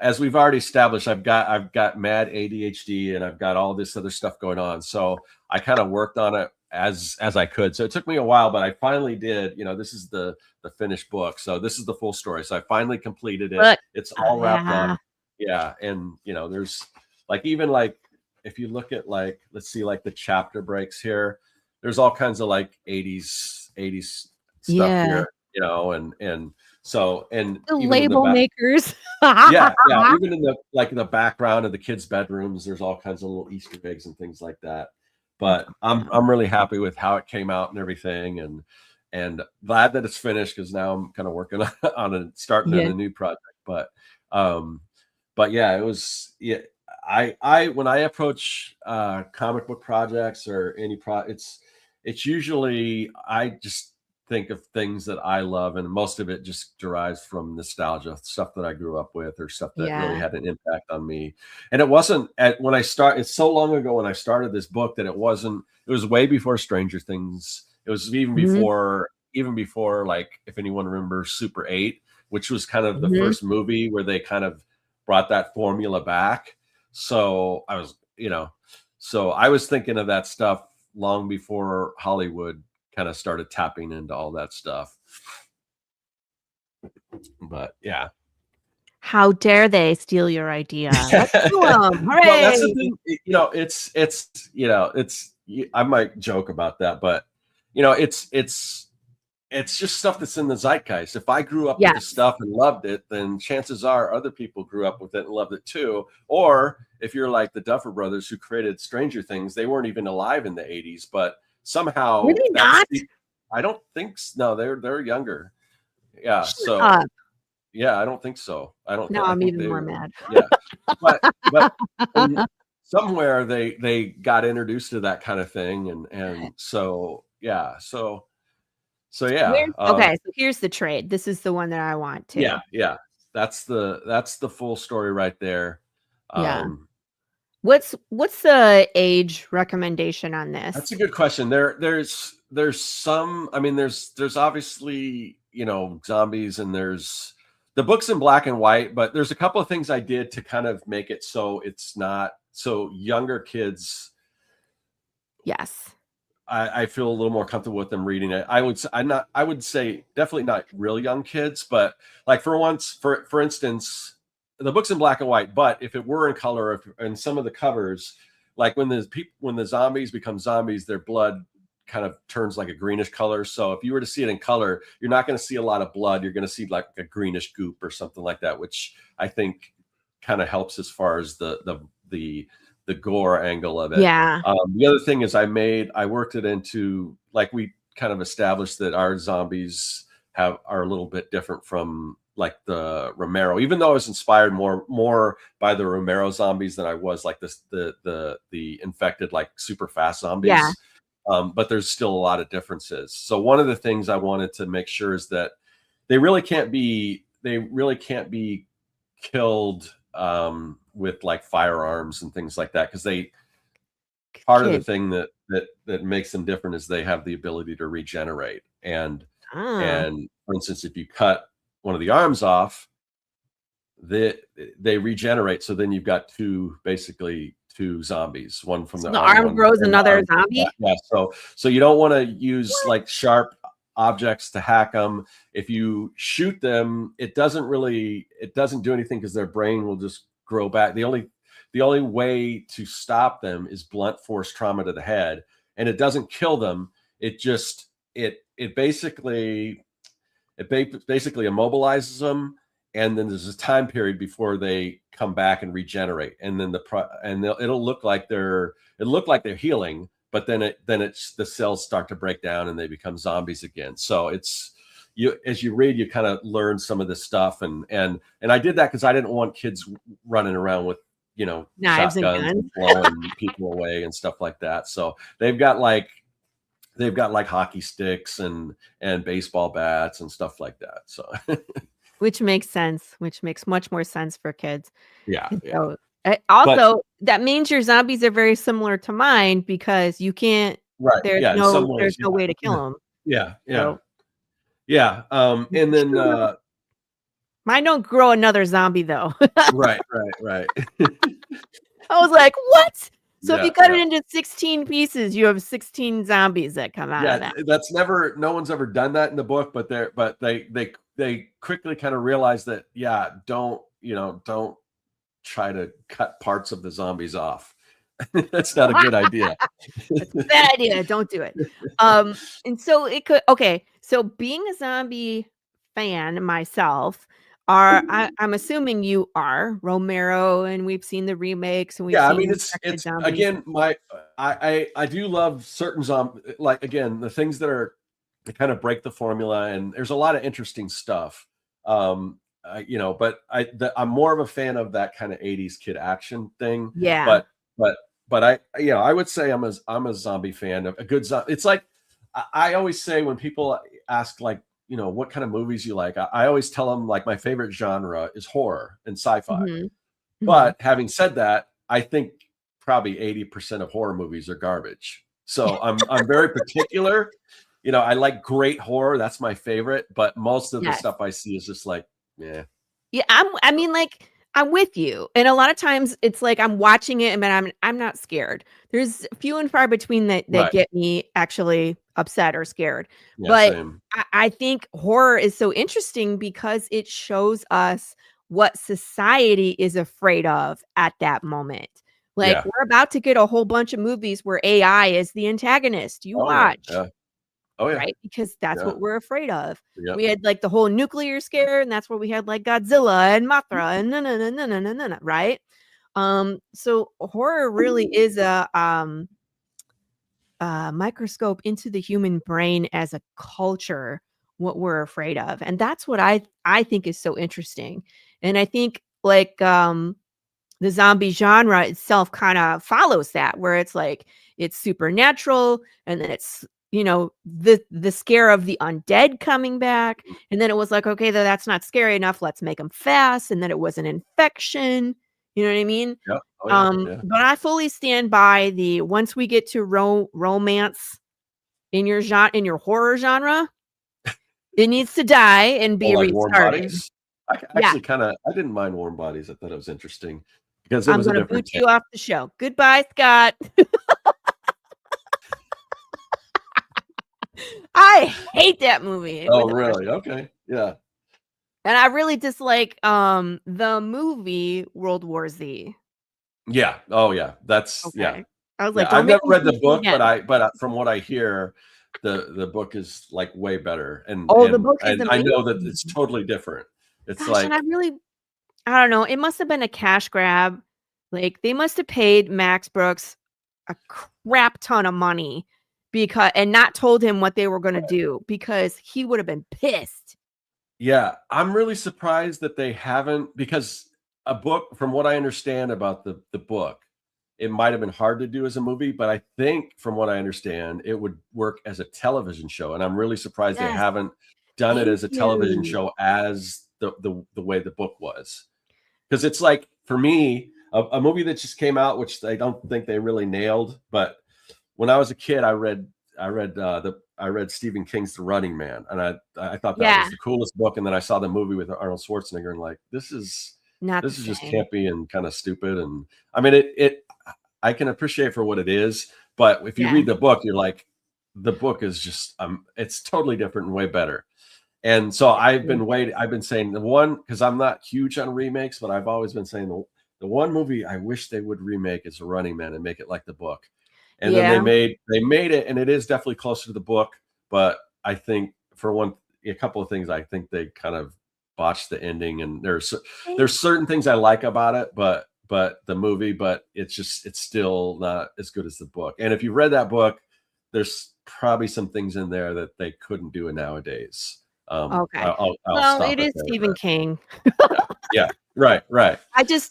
as we've already established, I've got mad ADHD, and I've got all this other stuff going on. So I kind of worked on it as I could. So it took me a while, but I finally did. This is the finished book. So this is the full story. So I finally completed it. But It's all wrapped yeah. up. Yeah, and there's like, even like, if you look at like, let's see, like the chapter breaks here, there's all kinds of like 80s stuff Yeah. here, and so, and The even in the label back. makers. Yeah, yeah. Even in the background of the kids' bedrooms, there's all kinds of little Easter eggs and things like that. But I'm really happy with how it came out and everything, and glad that it's finished, because now I'm kind of working starting on Yeah. a new project. But yeah, it was, yeah. I when I approach comic book projects or any it's usually, I just think of things that I love, and most of it just derives from nostalgia, stuff that I grew up with or stuff that really Yeah. had an impact on me. And it wasn't when I start, it's so long ago when I started this book that it was way before Stranger Things. It was even Mhm. before, like, if anyone remembers Super 8, which was kind of the Mhm. first movie where they kind of brought that formula back. So I was thinking of that stuff long before Hollywood kind of started tapping into all that stuff. But yeah. How dare they steal your idea? Let's sue 'em. Well, that's the Hooray! thing. I might joke about that, but it's just stuff that's in the zeitgeist. If I grew up with the Yes. stuff and loved it, then chances are other people grew up with it and loved it too. Or if you're like the Duffer Brothers who created Stranger Things, they weren't even alive in the 80s, but Were somehow they not? I don't think no, they're younger. Yeah. Shut So up. yeah, I don't think so. Now I I'm think even they more were, mad. yeah. But and somewhere they got introduced to that kind of thing, and so yeah, so yeah, Okay, so here's the trade. This is the one that I want too. yeah. That's the full story right there. Yeah. Um, What's the age recommendation on that's this? a good question. There's some. I mean, there's obviously zombies, and there's the book's in black and white, but there's a couple of things I did to kind of make it so it's not so younger kids. Yes. I feel a little more comfortable with them reading it. I would say definitely not real young kids, but like for instance, the book's in black and white, but if it were in color, and some of the covers, like when the zombies become zombies, their blood kind of turns like a greenish color. So if you were to see it in color, you're not going to see a lot of blood. You're going to see like a greenish goop or something like that, which I think kind of helps as far as the gore angle of it. Yeah. The other thing is I worked it into, like, we kind of established that our zombies are a little bit different from like the Romero, even though I was inspired more by the Romero zombies than I was like the infected, like super fast Yeah. zombies. But there's still a lot of differences. So one of the things I wanted to make sure is that they really can't be killed with like firearms and things like that, because part of the Kid. thing that makes them different is they have the ability to regenerate. And Ah. for instance, if you cut one of the arms off, they regenerate. So then you've got basically two zombies, one from So the the arm, arm one grows and the another arm. zombie? Yeah. So you don't want to use like sharp objects to hack them. If you shoot them, it doesn't do anything, because their brain will just grow back. The only way to stop them is blunt force trauma to the head, and it doesn't kill them. It just it basically immobilizes them, and then there's a time period before they come back and regenerate, and then it'll look like they're healing, but then the cells start to break down and they become zombies again. So as you read, you kind of learn some of this stuff, and I did that because I didn't want kids running around with Knives and shotguns guns? and blowing people away and stuff like that. So they've got like hockey sticks and baseball bats and stuff like that. So Which makes sense, which makes much more sense for kids. yeah. And Yeah. so, But also, that means your zombies are very similar to mine because you can't right. Yeah. In some there's ways. no way to Yeah. kill them. Yeah. Yeah. So Yeah. And then, mine don't grow another zombie though. right. I was like, "What?" So if Yeah. you cut it Yeah. into 16 pieces, you have 16 zombies that come out of Yeah. that. No one's ever done that in the book, but they quickly kind of realize that, yeah, don't try to cut parts of the zombies off. That's not a good idea. It's a bad idea, don't do it. And so so being a zombie fan myself, I'm assuming you are Romero, and we've seen the remakes and we've Yeah, I seen mean, infected it's zombies. again, I do love certain zombie, like, again, the things that kind of break the formula, and there's a lot of interesting stuff. But I'm more of a fan of that kind of 80s kid action thing. Yeah. But I would say I'm a zombie fan of a good zombie. It's like I always say when people ask like, what kind of movies you like, I always tell them like my favorite genre is horror and sci-fi. Mhm. But having said that, I think probably 80% of horror movies are garbage. So I'm very particular. I like great horror. That's my favorite. But most of the Yes. stuff I see is just like, yeah. Yeah, I mean, like, I'm with you, and a lot of times it's like I'm watching it, but I'm not scared. There's few and far between that Right. get me actually upset or scared. Yeah, But same. I think horror is so interesting because it shows us what society is afraid of at that moment. Like, Yeah. we're about to get a whole bunch of movies where AI is the antagonist. You Oh yeah. watch. Yeah. Oh yeah. Right? Because that's Yeah. what we're afraid of. Yep. We had, like, the whole nuclear scare, and that's where we had, like, Godzilla and Mothra and na, right? So horror really is a microscope into the human brain as a culture, what we're afraid of, and that's what I think is so interesting. And I think, like, the zombie genre itself kinda follows that, where it's like, it's supernatural, and then it's, the scare of the undead coming back, and then it was like, "Okay, that's not scary enough, let's make them fast," and then it was an infection, you know what I mean? Yeah. Oh yeah. Yeah. But I fully stand by the once we get to romance in your horror genre, it needs to die and Oh, be like Warm restarted. Bodies? I Yeah. actually I didn't mind Warm Bodies. I thought it was interesting because it I'm was a gonna different boot take. you off the show. Goodbye, Scott. I hate that movie Oh, with a really? passion. Okay. Yeah. And I really dislike, the movie World War Z. Yeah. Oh, yeah. That's yeah. Okay. I was Yeah. like, I've "Don't make never me read see the you book, but again." from what I hear, the book is like way better, and Oh, the and book is and I know that amazing. it's totally different. It's Gosh, and like, I don't know, it must have been a cash grab. Like, they must have paid Max Brooks a crap ton of money and not told him what they were gonna do because he would have been pissed. yeah, I'm really surprised that they haven't, because a book, from what I understand about the book, it might have been hard to do as a movie, but I think from what I understand, it would work as a television show, and I'm really surprised they Yes, haven't done it thank as a television you. show as the way the book was. Because it's like, for me, a movie that just came out, which I don't think they really nailed, but when I was a kid, I read Stephen King's The Running Man, and I thought that Yeah, was the coolest book. And then I saw the movie with Arnold Schwarzenegger, and like, not the this is just same. campy and kind of stupid. And I mean, it I can appreciate for what it is, but if you Yeah. read the book, you're like, the book is just it's totally different and way better. And so I've been saying the one, because I'm not huge on remakes, but I've always been saying the one movie I wish they would remake is The Running Man and make it like the book. And then Yeah. they made it, and it is definitely closer to the book, but I think for a couple of things, I think they kind of botched the ending, and there's certain things I like about it, but the movie, but it's still not as good as the book. And if you read that book, there's probably some things in there that they couldn't do nowadays. Okay. I'll Well, stop it it is there. Stephen King. Yeah, yeah, right.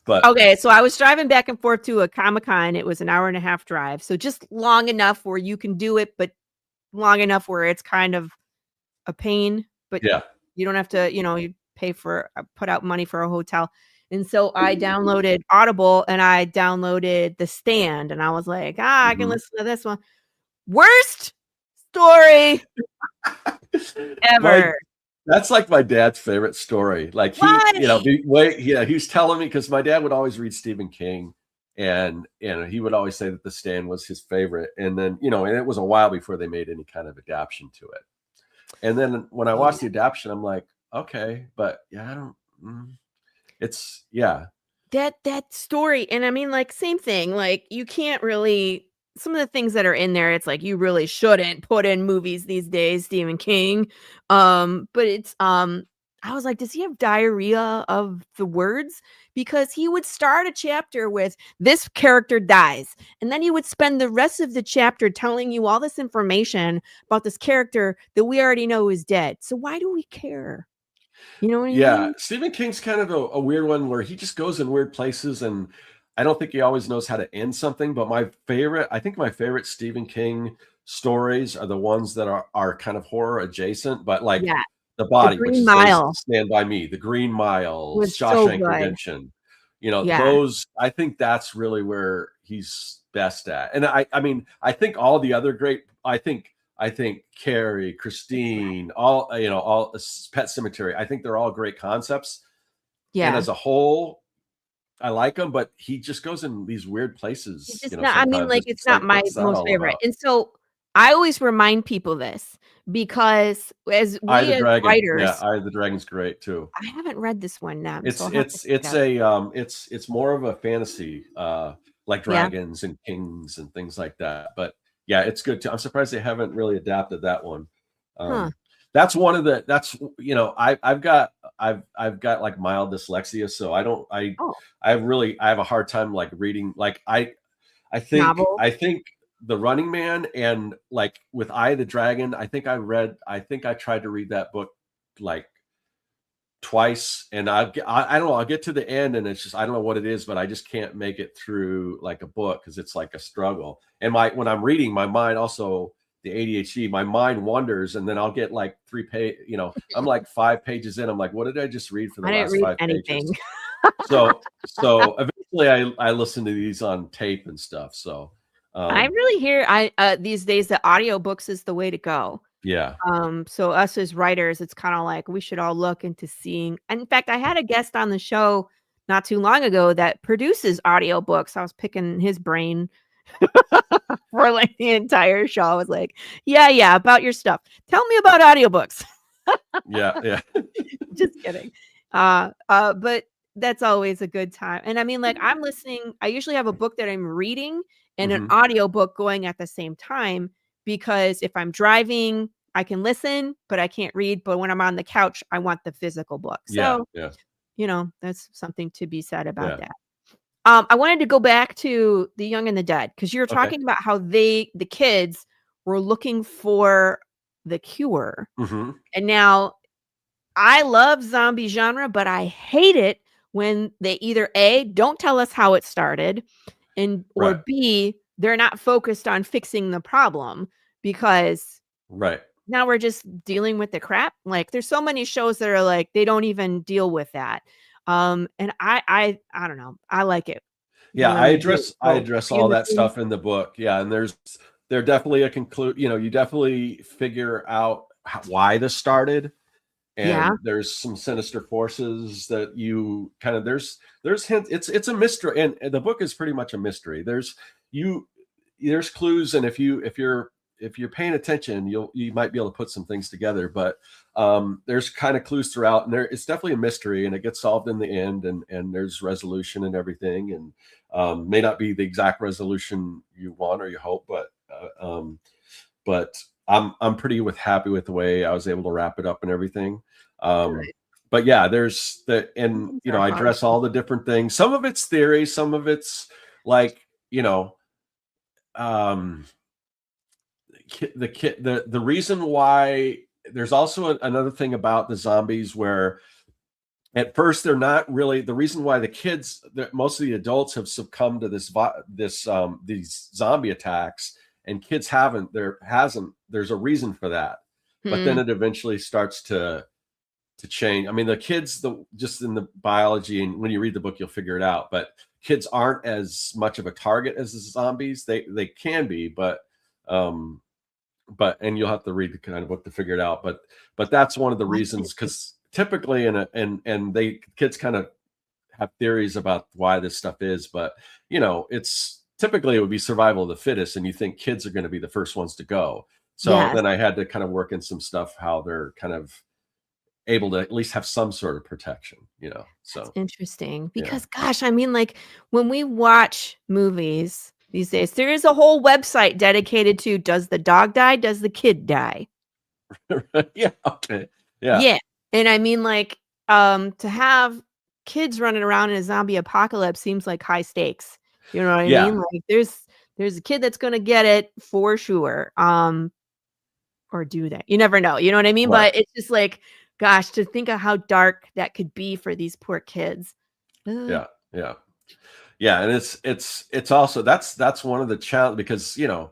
But Okay, so I was driving back and forth to a Comic-Con. It was an hour and a half drive. So just long enough where you can do it, but long enough where it's kind of a pain, but yeah, you don't have to, you pay for put out money for a hotel. And so I downloaded Audible and I downloaded The Stand and I was like, I can mhm. listen to this one. Worst story My ever. That's like my dad's favorite story. Like, Why? he was telling me, because my dad would always read Stephen King, and he would always say that The Stand was his favorite. And then, and it was a while before they made any kind of adaptation to it. And then when I watched the adaptation, I'm like, okay, but yeah, I don't. It's yeah, That story, and I mean, like, same thing, like, you can't really some of the things that are in there, it's like, you really shouldn't put in movies these days, Stephen King, but I was like, "Does he have diarrhea of the words?" Because he would start a chapter with, "This character dies," and then he would spend the rest of the chapter telling you all this information about this character that we already know is dead, so why do we care? You know what I yeah. mean? Stephen King's kind of a weird one, where he just goes in weird places, and I don't think he always knows how to end something. But I think my favorite Stephen King stories are the ones that are kind of horror adjacent, but like Yeah. The The Body, which Green is based Mile Stand By Me, The Green Mile, was so Shawshank good. Redemption. You know, Yeah. those, I think that's really where he's best at. And I mean, I think all the other great, I think Carrie, Christine, all, you know, all Pet Cemetery, I think they're all great concepts. And Yeah. as a whole, I like him, but he just goes in these weird It's places, you just know, not, I mean, sometimes like, it's it's just not like, my what's that most all favorite, about? and so I always remind people this because as Eye of we the as Dragon. Yeah, writers, Eye of the Dragon's great too. I haven't read this one, so It's I'll have to it's pick it it's up. a it's more of a fantasy, like Yeah? dragons and kings and things like that. But yeah, it's good too. I'm surprised they haven't really adapted that one. Huh. That's one of the that's you know I've got like mild dyslexia, so Oh, I have a hard time like reading. Like novel? I think The Running Man and like with Eye of the Dragon, I think I tried to read that book like twice, and I don't know, I'll get to the end and it's just, I don't know what it is, but I just can't make it through like a book because it's like a struggle. And when I'm reading, my mind also, the ADHD, my mind wanders, and then I'll get like you know, I'm like 5 pages in, I'm like, what did I just read for the I didn't last read 5 pages? anything. So eventually I listen to these on tape and stuff. So I really hear these days that audiobooks is the way to go. yeah. So us as writers, it's kinda like we should all look into seeing, in fact, I had a guest on the show not too long ago that produces audiobooks. I was picking his brain for, like, the entire show. I was like, "Yeah, yeah, about your stuff. Tell me about audiobooks." Yeah, yeah. Just kidding. But that's always a good time, and I mean, like, I usually have a book that I'm reading and an Hmm. audiobook going at the same time, because if I'm driving, I can listen, but I can't read, but when I'm on the couch, I want the physical book. Yeah, So, yeah, that's something to be said about yeah. that. I wanted to go back to The Young and the Dead because 'cause you're Okay. talking about how the kids were looking for the cure, Hmm. and now I love zombie genre, but I hate it when they either A, don't tell us how it started, and or Right, B, they're not focused on fixing the problem, because right. now we're just dealing with the crap. Like, there's so many shows that are like, they don't even deal with that. And I don't know. I like it Yeah, when we do. I So, address are you all the that same? stuff in the book. Yeah, and there definitely you know, you definitely figure out why this started, Yeah. and there's some sinister forces that you kind of there's hints. It's a mystery, and the book is pretty much a mystery. You there's clues, and if you're paying attention, you might be able to put some things together. But there's kind of clues throughout, and it's definitely a mystery, and it gets solved in the end, and there's resolution and everything, and may not be the exact resolution you want or you hope, but I'm pretty happy with the way I was able to wrap it up and everything. Um, Good. but yeah, there's and Things you know, are I hard. address all the different things. Some of it's theory, some of it's like, you know, um, the reason why. There's also another thing about the zombies where at first they're not really the reason why most of the adults have succumbed to these zombie attacks, and kids haven't. There's a reason for that, but then Hmm. it eventually starts to change. I mean, the kids, just in the biology, and when you read the book, you'll figure it out. But kids aren't as much of a target as the zombies. They can be, um, and you'll have to read the kind of book to figure it out. But that's one of the reasons, because typically and they kids kind of have theories about why this stuff is, but you know, it's typically it would be survival of the fittest, and you think kids are going to be the first ones to go. So Yes. then I had to kind of work in some stuff how they're kind of able to at least have some sort of protection, you know. That's So interesting yeah. because, gosh, I mean, like, when we watch movies these days, there is a whole website dedicated to, "Does the dog die? Does the kid die?" Yeah, okay. Yeah. Yeah, and I mean, like, to have kids running around in a zombie apocalypse seems like high stakes. You know what I Yeah. mean? Like, there's a kid that's gonna get it for sure, or do they? You never know, you know what I mean? Right. But it's just like, gosh, to think of how dark that could be for these poor kids. Ugh. Yeah. Yeah. Yeah, and it's also that's one of the challenge, because you know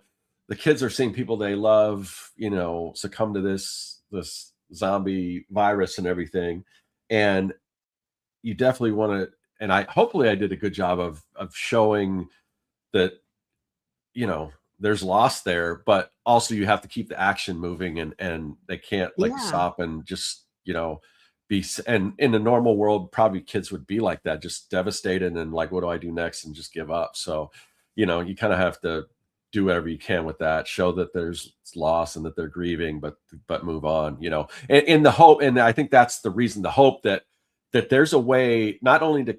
the kids are seeing people they love, succumb to this zombie virus and everything. And you definitely want to, and hopefully I did a good job of showing that, there's loss there, but also you have to keep the action moving, and they can't like Yeah. stop and just, and in the normal world, probably kids would be like that, just devastated and like, what do I do next? And just give up. So, you kind of have to do whatever you can with that, show that there's loss and that they're grieving, but move on, and in the hope. And I think that's the reason, the hope that there's a way not only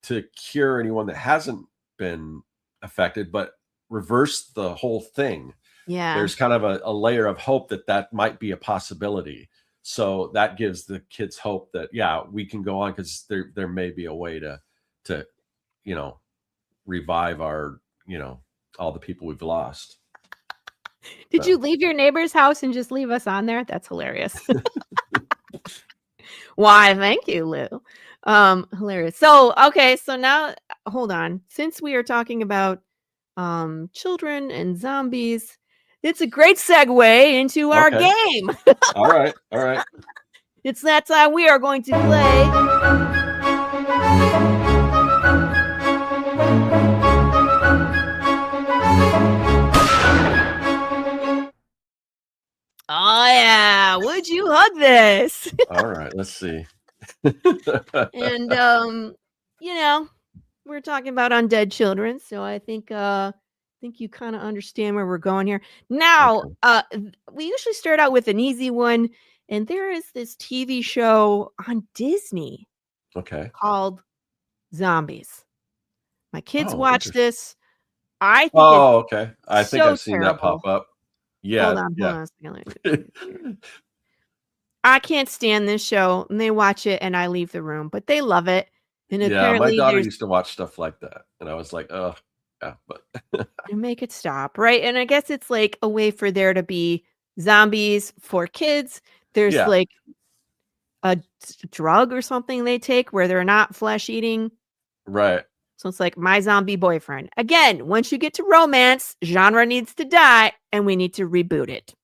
to cure anyone that hasn't been affected, but reverse the whole thing. Yeah. There's kind of a layer of hope that might be a possibility. So that gives the kids hope that, yeah, we can go on, because there may be a way to revive our, all the people we've lost. Did you leave your neighbor's house and just leave us on there? That's hilarious. Why, thank you, Lou. Hilarious. So, okay, so now hold on. Since we are talking about children and zombies, it's a great segue into our game. All right. It's that time we are going to play. Oh yeah, would you hug this? All right, let's see. And we're talking about undead children, so I think you kind of understand where we're going here. Now, we usually start out with an easy one, and there is this TV show on Disney, called Zombies. My kids watch this. I think okay. I think so I've seen terrible. that pop up. Yeah. Hold on a second. I can't stand this show, and they watch it, and I leave the room, but they love it. And apparently, my daughter used to watch stuff like that, and I was like, oh, yeah, but make it stop, right? And I guess it's like a way for there to be zombies for kids. There's like a drug or something they take where they're not flesh eating, right? So it's like My Zombie Boyfriend. Again, once you get to romance, genre needs to die, and we need to reboot it.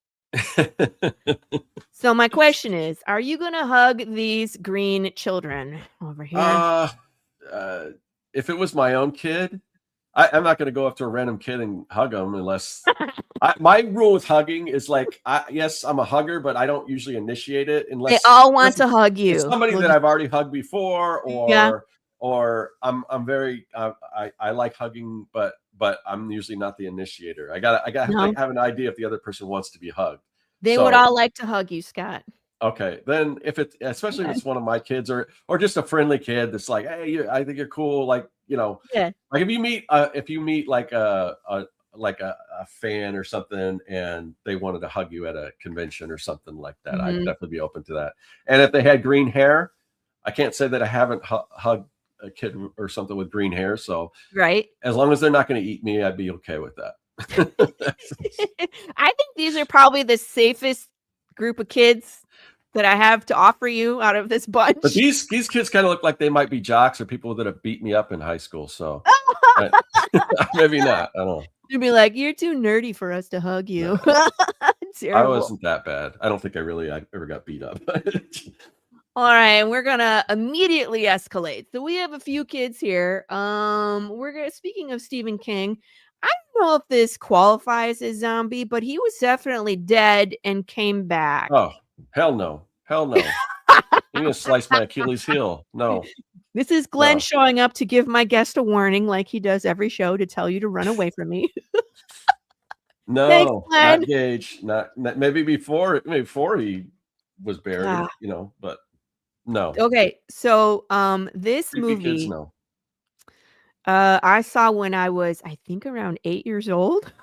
So my question is, are you going to hug these green children over here? If it was my own kid, I'm not going to go up to a random kid and hug them unless my rule with hugging is like, yes, I'm a hugger, but I don't usually initiate it unless they all want to hug you. It's somebody that I've already hugged before, or I'm very I like hugging, but I'm usually not the initiator. I gotta have an idea if the other person wants to be hugged. They would all like to hug you, Scott. Okay, then especially if it's one of my kids or just a friendly kid that's like, hey, I think you're cool, like, like if you meet like a fan or something and they wanted to hug you at a convention or something like that, I'd definitely be open to that. And if they had green hair, I can't say that I haven't hugged a kid or something with green hair, so as long as they're not going to eat me, I'd be okay with that. I think these are probably the safest group of kids that I have to offer you out of this bunch. But these kids kind of look like they might be jocks or people that have beat me up in high school, so maybe not. I don't know. You'd be like, you're too nerdy for us to hug you. No. I wasn't that bad. I don't think I ever got beat up. All right, we're gonna immediately escalate. So we have a few kids here. Speaking of Stephen King, I don't know if this qualifies as zombie, but he was definitely dead and came back. Oh, hell no. You're gonna slice my Achilles heel. No. This is Glenn showing up to give my guest a warning like he does every show to tell you to run away from me. No, thanks, Glenn. Not Gage. Not maybe before he was buried, but no. Okay, so this Creepy movie kids, no. I saw when I was, I think, around 8 years old.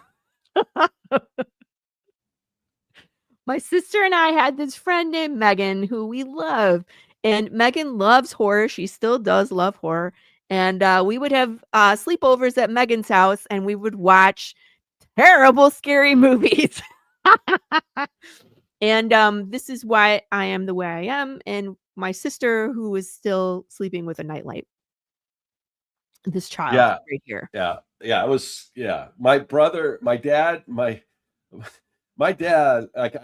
My sister and I had this friend named Megan who we love, and Megan loves horror. She still does love horror, and we would have sleepovers at Megan's house, and we would watch terrible, scary movies. And this is why I am the way I am, and my sister, who was still sleeping with a nightlight. This child right here. Yeah. It was, my brother, my dad, my my dad, like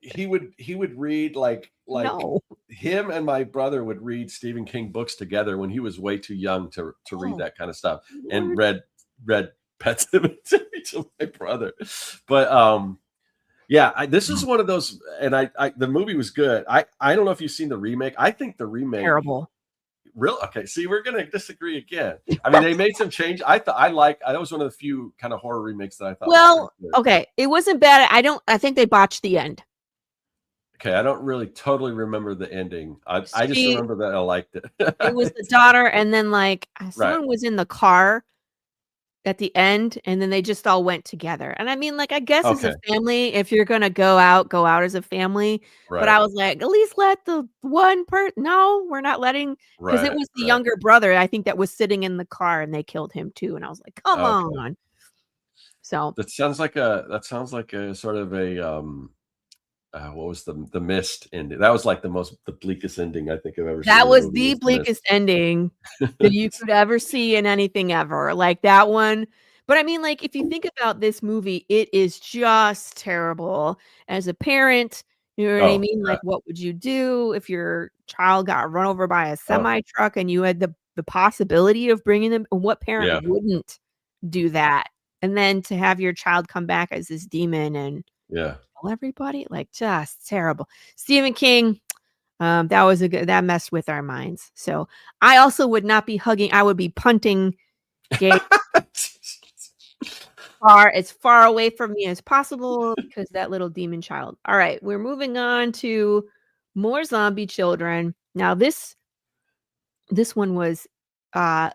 he would read like No. him and my brother would read Stephen King books together when he was way too young to read Oh, that kind of stuff, and Lord. read Pet Cemetery to my brother. But yeah, this is one of those, and I the movie was good. I don't know if you've seen the remake. I think the remake Terrible. real okay. See, we're gonna disagree again. I mean, they made some change. I thought that was one of the few kind of horror remakes that I thought was Well, pretty good. okay, it wasn't bad. I think they botched the end. Okay, I don't really totally remember the ending. I just She remember that I liked it. It was the daughter, and then, like, Right. someone was in the car at the end, and then they just all went together, and I mean, like, I guess as a Okay. family, if you're gonna go out as a family, but Right. I was like, "At least let the one no, we're not letting," because it Right. was the Right. younger brother, I think, that was sitting in the car, and they killed him too, and I was like, "Come Okay. on." So, That sounds like a sort of a what was the Mist ending? That was like the bleakest ending I think I've ever seen that in a was movie the was the Mist. bleakest ending that you could ever see in anything ever, like, that one. But I mean, like, if you think about this movie, it is just terrible. As a parent, you know what I Oh, mean? yeah. Like, what would you do if your child got run over by a Oh, semi truck and you had the possibility of bringing them, what parent yeah. wouldn't do that? And then to have your child come back as this demon and Yeah. kill everybody, like, just terrible. Stephen King, that was a good that messed with our minds. So, I also would not be hugging, I would be punting Gabe as far away from me as possible because that little demon child. All right, we're moving on to more zombie children. Now this one was uh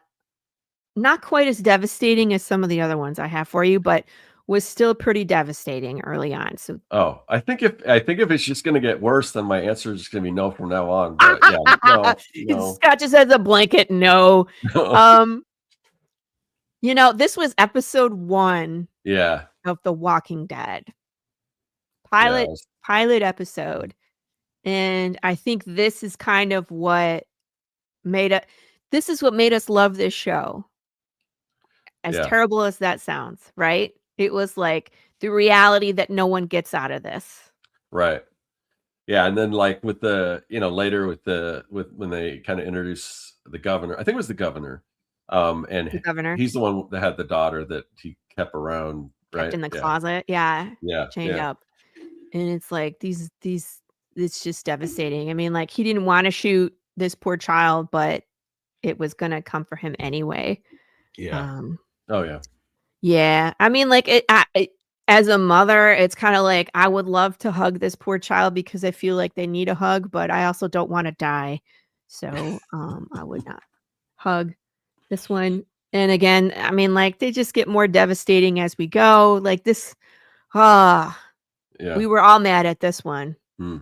not quite as devastating as some of the other ones I have for you, but was still pretty devastating early on. So Oh, I think if it's just gonna get worse, then my answer is just gonna be no from now on. But yeah, no, no. Scott just has a blanket no. Um, this was episode 1 Yeah. of The Walking Dead. Yeah. Pilot episode. And I think this is kind of what made it this is what made us love this show, as Yeah. terrible as that sounds, right? It was like the reality that no one gets out of this. Right. Yeah, and then like with later with when they kind of introduce the governor, I think it was the governor, and The governor he's the one that had the daughter that he kept around, kept right? in the Yeah, closet, yeah, yeah, chained yeah, up, and it's like these it's just devastating. I mean, like, he didn't wanna shoot this poor child, but it was gonna come for him anyway. yeah. Um Oh yeah, Yeah, I mean, like, as a mother, it's kinda like, I would love to hug this poor child because I feel like they need a hug, but I also don't wanna die. So, I would not hug this one. And again, I mean, like, they just get more devastating as we go. Like, ah, yeah. we were all mad at this one. Hmm.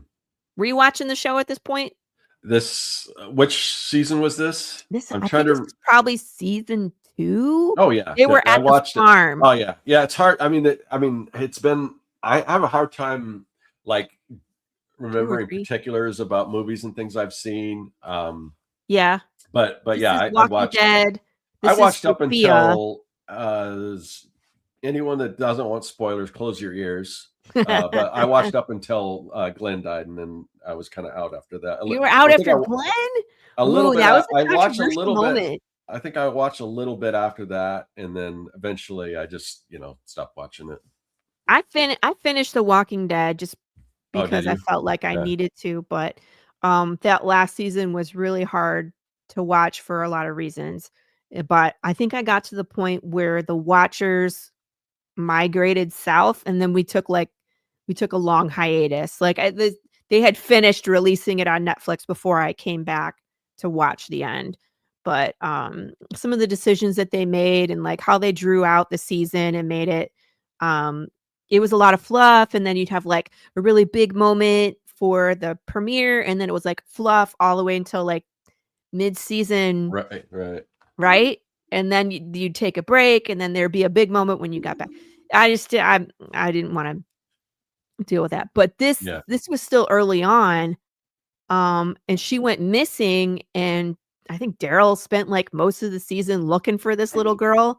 Were you watching the show at this point? This which season was this? I'm I trying think this to. was probably season 2? Oh yeah, They good. were I at the watched it. farm. Oh yeah, yeah. It's hard. I mean, it's been. I have a hard time like 2 or remembering 3? particulars about movies and things I've seen. Yeah. But This yeah, is I Walking watched Dead. I This is watched up Sophia. until anyone that doesn't want spoilers, close your ears. But I watched up until Glenn died, and then I was kind of out after that. You were out I think after Glenn? a little Ooh, bit. that was I a watched a controversial little bit. moment. I think I watched a little bit after that, and then eventually I just stopped watching it. I finished The Walking Dead just Oh, did because I you? felt like I Yeah, needed to, but, that last season was really hard to watch for a lot of reasons, but I think I got to the point where the watchers migrated south, and then we took a long hiatus, like, they had finished releasing it on Netflix before I came back to watch the end, but, some of the decisions that they made and, like, how they drew out the season and made it, um it was a lot of fluff, and then you'd have, like, a really big moment for the premiere, and then it was, like, fluff all the way until, like, mid-season, right, right. right? And then you'd take a break, and then there'd be a big moment when you got back. I didn't wanna deal with that, but Yeah, this was still early on, and she went missing, and I think Daryl spent, like, most of the season looking for this little girl,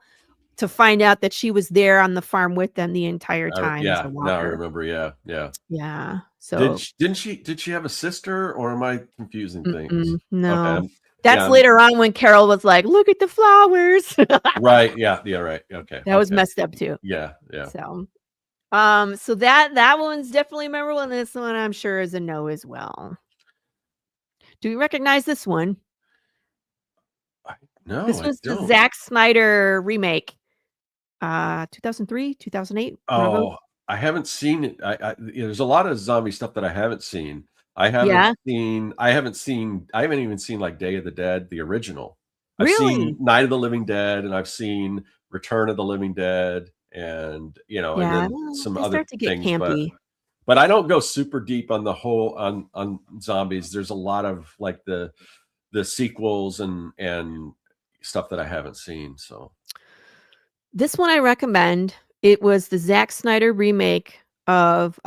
to find out that she was there on the farm with them the entire time as a Now I walker. remember. Yeah. Yeah. So Did she have a sister, or am I confusing things? Okay. no. That's Yeah. later on when Carol was like, "Look at the flowers." Right. Yeah. Right. Okay. That was messed up too. Yeah. So, so that one's definitely memorable, and this one I'm sure is a no as well. Do you recognize this one? No, This I was the don't. Zack Snyder remake, 2003, 2008, one of those. Oh, I haven't seen it. There's a lot of zombie stuff that I haven't seen. Yeah? I haven't even seen like Day of the Dead, the original. I've seen Really? Night of the Living Dead, and I've seen Return of the Living Dead, and and Yeah, then well, some they other start to get things, campy. but I don't go super deep on the whole on zombies. There's a lot of like the sequels and stuff that I haven't seen. So This one I recommend. It was the Zack Snyder remake of,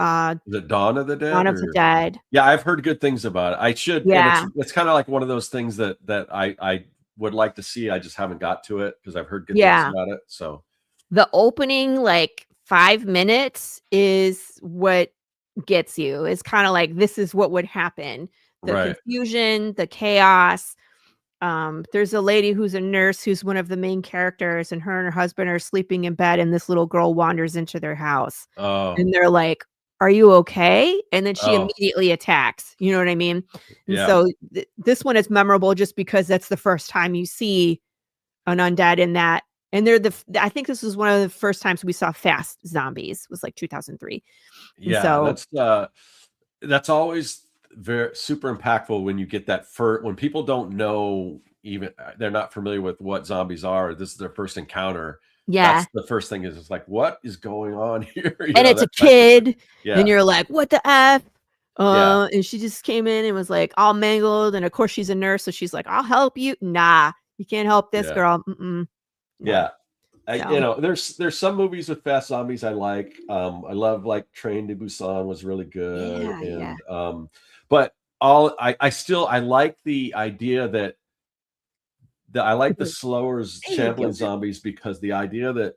is it Dawn of the Dawn Dead of the or? Dead. Yeah, I've heard good things about it. I should, and Yeah, it's kind of like one of those things that I would like to see. I just haven't got to it because I've heard good things yeah. about it. So The opening, like, 5 minutes is what gets you. It's kinda like, this is what would happen. The right. confusion, the chaos. There's a lady who's a nurse who's one of the main characters, and her husband are sleeping in bed, and this little girl wanders into their house, Oh, and they're like, "Are you okay?" And then she oh, immediately attacks, you know what I mean? And yeah, so this one is memorable just because that's the first time you see an undead in that, and they're I think this was one of the first times we saw fast zombies, was like 2003. And yeah. so That's always very super impactful when you get that first when people don't know even they're not familiar with what zombies are. This is their first encounter. yeah. That's the first thing is it's like what is going on here? And it's a That type of thing. kid, and Yeah, you're like, "What the F?" yeah, And she just came in and was, like, all mangled, and of course, she's a nurse, so she's like, "I'll help you." "Nah, you can't help this yeah, girl, mm-mm." No. yeah. So, There's some movies with fast zombies I like. I love like Train to Busan was really good, yeah, yeah. and but all I still I like the idea that I like the slower Hey, you're shambling guilty. zombies because the idea that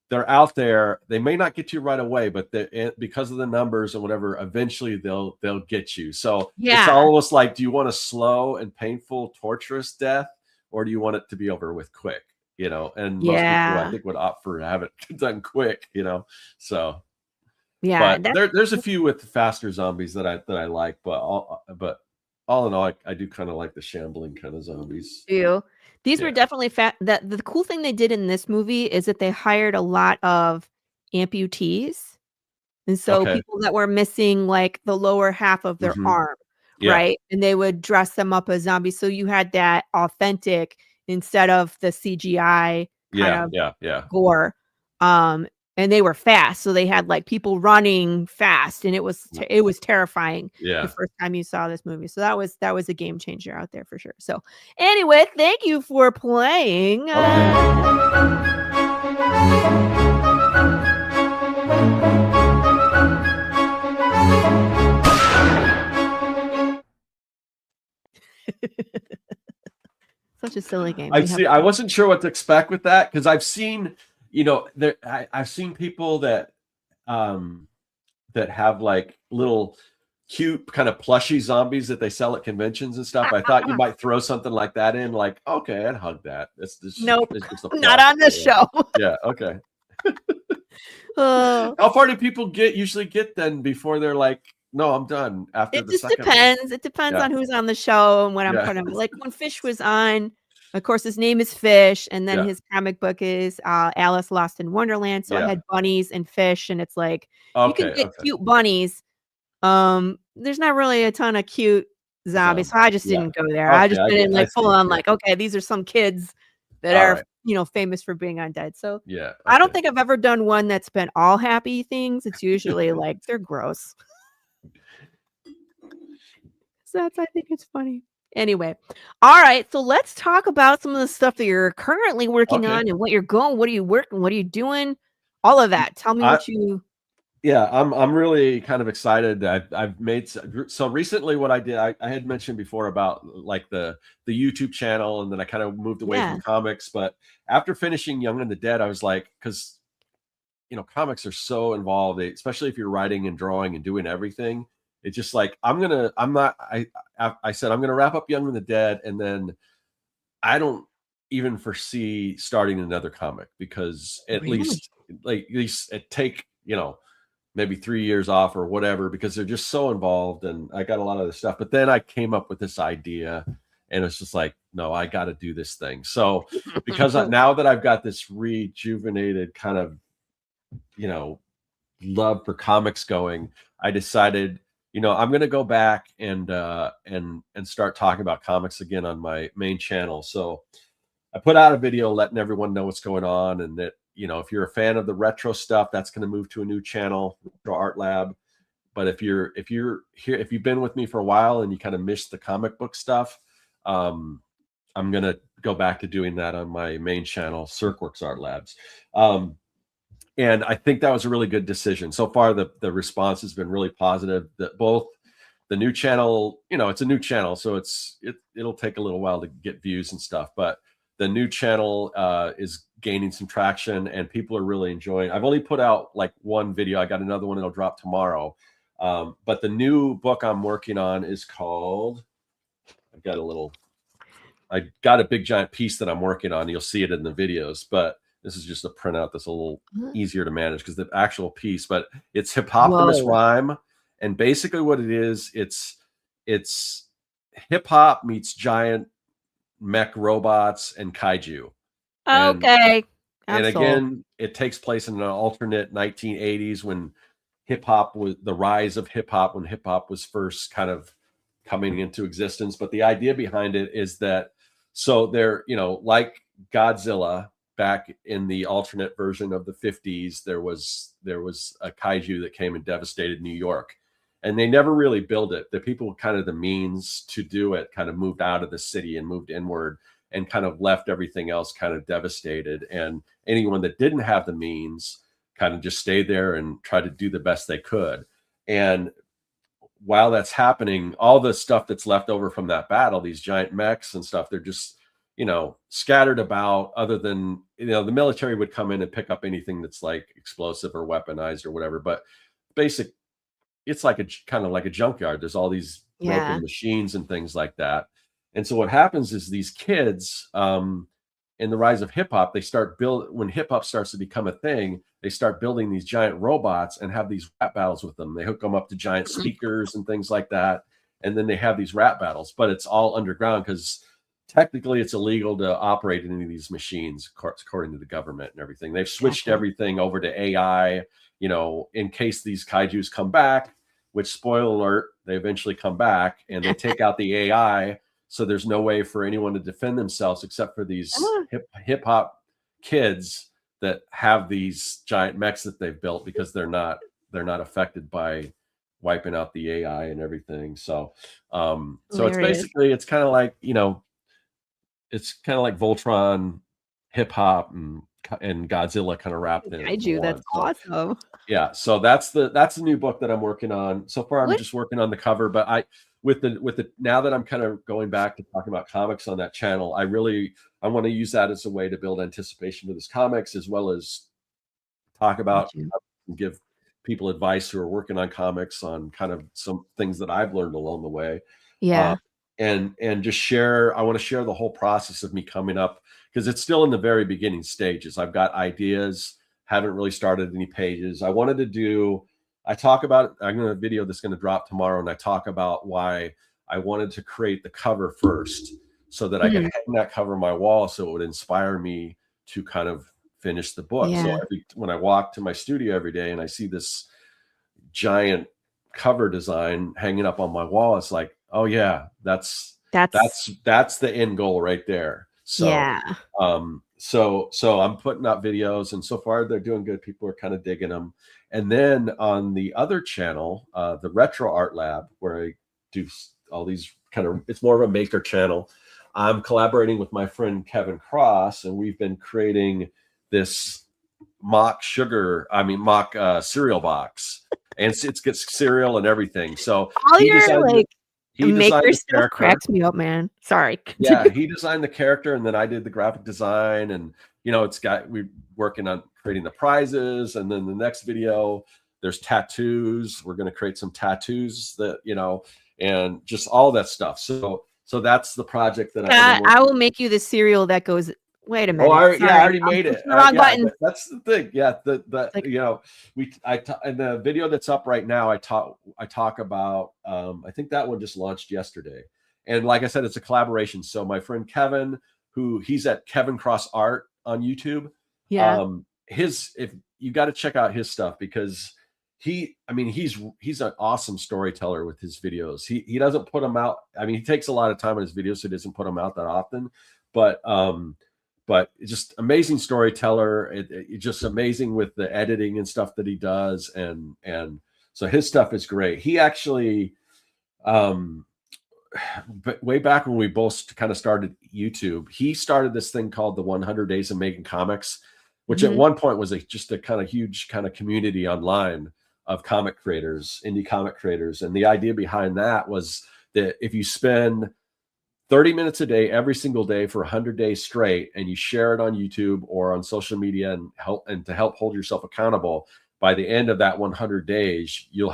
they're out there, they may not get you right away, but because of the numbers and whatever, eventually they'll get you. So it's Yeah, almost like, do you want a slow and painful, torturous death, or do you want it to be over with quick? And most people I yeah, think would opt for have it done quick. So yeah, but there's a few with faster zombies that I like, but all in all, I do kind of like the shambling kind of zombies. too. These were Yeah. definitely that the cool thing they did in this movie is that they hired a lot of amputees. And so Okay. people that were missing, like, the lower half of their Hmm. arm, Yeah. right? And they would dress them up as zombies, so you had that authentic instead of the CGI kind Yeah. of Yeah. Yeah. gore. Um, and they were fast, so they had, like, people running fast, and it was terrifying the Yeah. first time you saw this movie. So that was a game changer out there for sure. So, anyway, thank you for playing, Okay. such a silly game. I We have see. I wasn't sure what to expect with that because I've seen, I've seen people um, that have like little cute kind of plushy zombies that they sell at conventions and stuff. I thought you might throw something like that in, like, okay, I'd hug that. Nope, It's just a not plush. on this show. Yeah. Okay. Oh. How far do people usually get then before they're like, no, I'm done after It the just second one? depends. It depends Yeah. on who's on the show and what I'm Yeah. putting like, when Fish was on, of course, his name is Fish, and then Yeah. his comic book is, Alice Lost in Wonderland, so I Yeah. had bunnies and fish, and it's like, you can Okay. get Okay. cute bunnies, there's not really a ton of cute zombies, so Zombie. I just Yeah. didn't go there. I Okay. just went in, I like, full see. on, Yeah. like, okay, these are some kids that All are, right. famous for being undead, so Yeah. I don't Okay. think I've ever done one that's been all happy things. It's usually, like, they're gross. So I think it's funny. Anyway, all right. So let's talk about some of the stuff that you're currently working Okay. on and what you're going. What are you working? What are you doing? All of that. Tell me I what you. Yeah, I'm really kind of excited. I've made so recently. What I did, I had mentioned before about like the YouTube channel, and then I kind of moved away from Yeah. comics. But after finishing Young and the Dead, I was like, because comics are so involved, especially if you're writing and drawing and doing everything. It's just like I'm not. I said I'm gonna wrap up Young and the Dead, and then I don't even foresee starting another comic because Really? at least it take maybe 3 years off or whatever, because they're just so involved. And I got a lot of this stuff. But then I came up with this idea, and it's just like, no, I got to do this thing. So now that I've got this rejuvenated kind of, love for comics going, I decided, I'm going to go back and start talking about comics again on my main channel. So I put out a video letting everyone know what's going on, and that, if you're a fan of the retro stuff, that's going to move to a new channel, Retro Art Lab. But if you're here, if you've been with me for a while and you kind of missed the comic book stuff, I'm going to go back to doing that on my main channel, Circworks Art Labs. And I think that was a really good decision. So far, the response has been really positive. That both the new channel, it's a new channel, so it'll take a little while to get views and stuff, but the new channel is gaining some traction, and people are really enjoying. I've only put out like one video. I got another one that'll drop tomorrow. But the new book I'm working on is called, I got a big giant piece that I'm working on. You'll see it in the videos, but this is just a printout that's a little easier to manage because the actual piece, but it's Hippopotamus Whoa. Rhyme. And basically what it is, it's hip hop meets giant mech robots and kaiju. Okay. I'm And sold. again, it takes place in an alternate 1980s when hip hop was the rise of hip hop, when hip hop was first kind of coming into existence. But the idea behind it is that, so they're, like Godzilla back in the alternate version of the 50s, there was a kaiju that came and devastated New York. And they never really built it. The people kind of the means to do it kind of moved out of the city and moved inward and kind of left everything else kind of devastated. And anyone that didn't have the means kind of just stayed there and tried to do the best they could. And while that's happening, all the stuff that's left over from that battle, these giant mechs and stuff, they're just, scattered about, other than, the military would come in and pick up anything that's like explosive or weaponized or whatever. But basic, it's like a kind of like a junkyard. There's all these Yeah. broken machines and things like that. And so what happens is these kids, in the rise of hip hop, when hip hop starts to become a thing, they start building these giant robots and have these rap battles with them. They hook them up to giant speakers and things like that. And then they have these rap battles, but it's all underground because technically it's illegal to operate any of these machines according to the government and everything. They've switched everything over to AI, in case these kaijus come back, which, spoiler alert, they eventually come back and they take out the AI. So there's no way for anyone to defend themselves except for these hip hop kids that have these giant mechs that they've built, because they're not affected by wiping out the AI and everything. So it's basically, it's kind of like, it's kind of like Voltron, hip hop, and Godzilla kind of wrapped in Kaiju, that's one. So awesome. yeah, so that's the new book that I'm working on. So far, I'm just working on the cover, but with the now that I'm kind of going back to talking about comics on that channel, I want to use that as a way to build anticipation for this comics, as well as talk about and give people advice who are working on comics on kind of some things that I've learned along the way. Yeah. And just share. I want to share the whole process of me coming up, because it's still in the very beginning stages. I've got ideas, haven't really started any pages. I talk about, I'm going to video that's going to drop tomorrow, and I talk about why I wanted to create the cover first, so that I could hang that cover on my wall, so it would inspire me to kind of finish the book. Yeah. So when I walk to my studio every day and I see this giant cover design hanging up on my wall, it's like, oh yeah, that's the end goal right there. So yeah. So I'm putting out videos, and so far they're doing good. People are kind of digging them. And then on the other channel, the Retro Art Lab, where I do all these it's more of a maker channel. I'm collaborating with my friend Kevin Cross, and we've been creating this mock cereal box, and it's gets cereal and everything. So All he your, designed like, he designed maker the stuff character. cracks me up, man. Sorry. Yeah, he designed the character, and then I did the graphic design, and we're working on creating the prizes, and then the next video there's tattoos. We're going to create some tattoos that and just all that stuff. So that's the project that I will make you the cereal that goes. Wait a Oh, minute. I Sorry, already I'm made it. pushing the wrong Yeah, button. that's the thing. Yeah, Like, in the video that's up right now, I talk about. I think that one just launched yesterday, and like I said, it's a collaboration. So my friend Kevin, he's at Kevin Cross Art on YouTube. yeah. If you got to check out his stuff, because he's an awesome storyteller with his videos. He doesn't put them out. I mean, he takes a lot of time on his videos, so he doesn't put them out that often, but just amazing storyteller. It's just amazing with the editing and stuff that he does, and so his stuff is great. He actually, but way back when we both kind of started YouTube, he started this thing called the 100 Days of Making Comics, which at one point was just a kind of huge kind of community online of comic creators, indie comic creators, and the idea behind that was that if you spend 30 minutes a day, every single day for 100 days straight, and you share it on YouTube or on social media and to help hold yourself accountable, by the end of that 100 days, you'll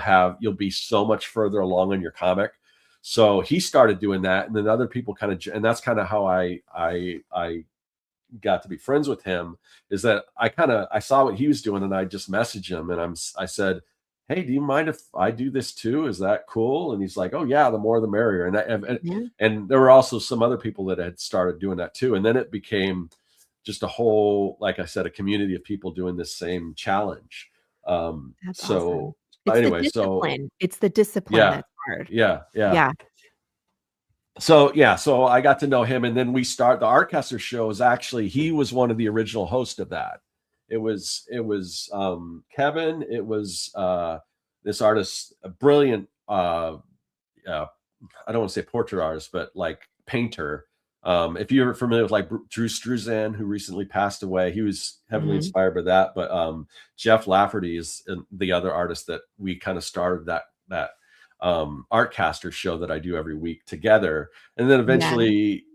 be so much further along in your comic. So he started doing that, and then other people and that's kind of how I got to be friends with him, is that I saw what he was doing, and I just messaged him, and I said, hey, do you mind if I do this too? Is that cool? And he's like, oh yeah, the more the merrier. And there were also some other people that had started doing that too. And then it became just a whole, like I said, a community of people doing this same challenge. That's awesome. But It's the anyway, discipline. It's the discipline yeah, that's hard. yeah. Yeah. So I got to know him, and then the Artcaster show is actually, he was one of the original hosts of that. It was Kevin. It was this artist, a brilliant I don't want to say portrait artist, but like painter. If you're familiar with like Drew Struzan, who recently passed away, he was heavily inspired by that. But Jeff Lafferty is the other artist that we kind of started that Artcaster show that I do every week together. And then eventually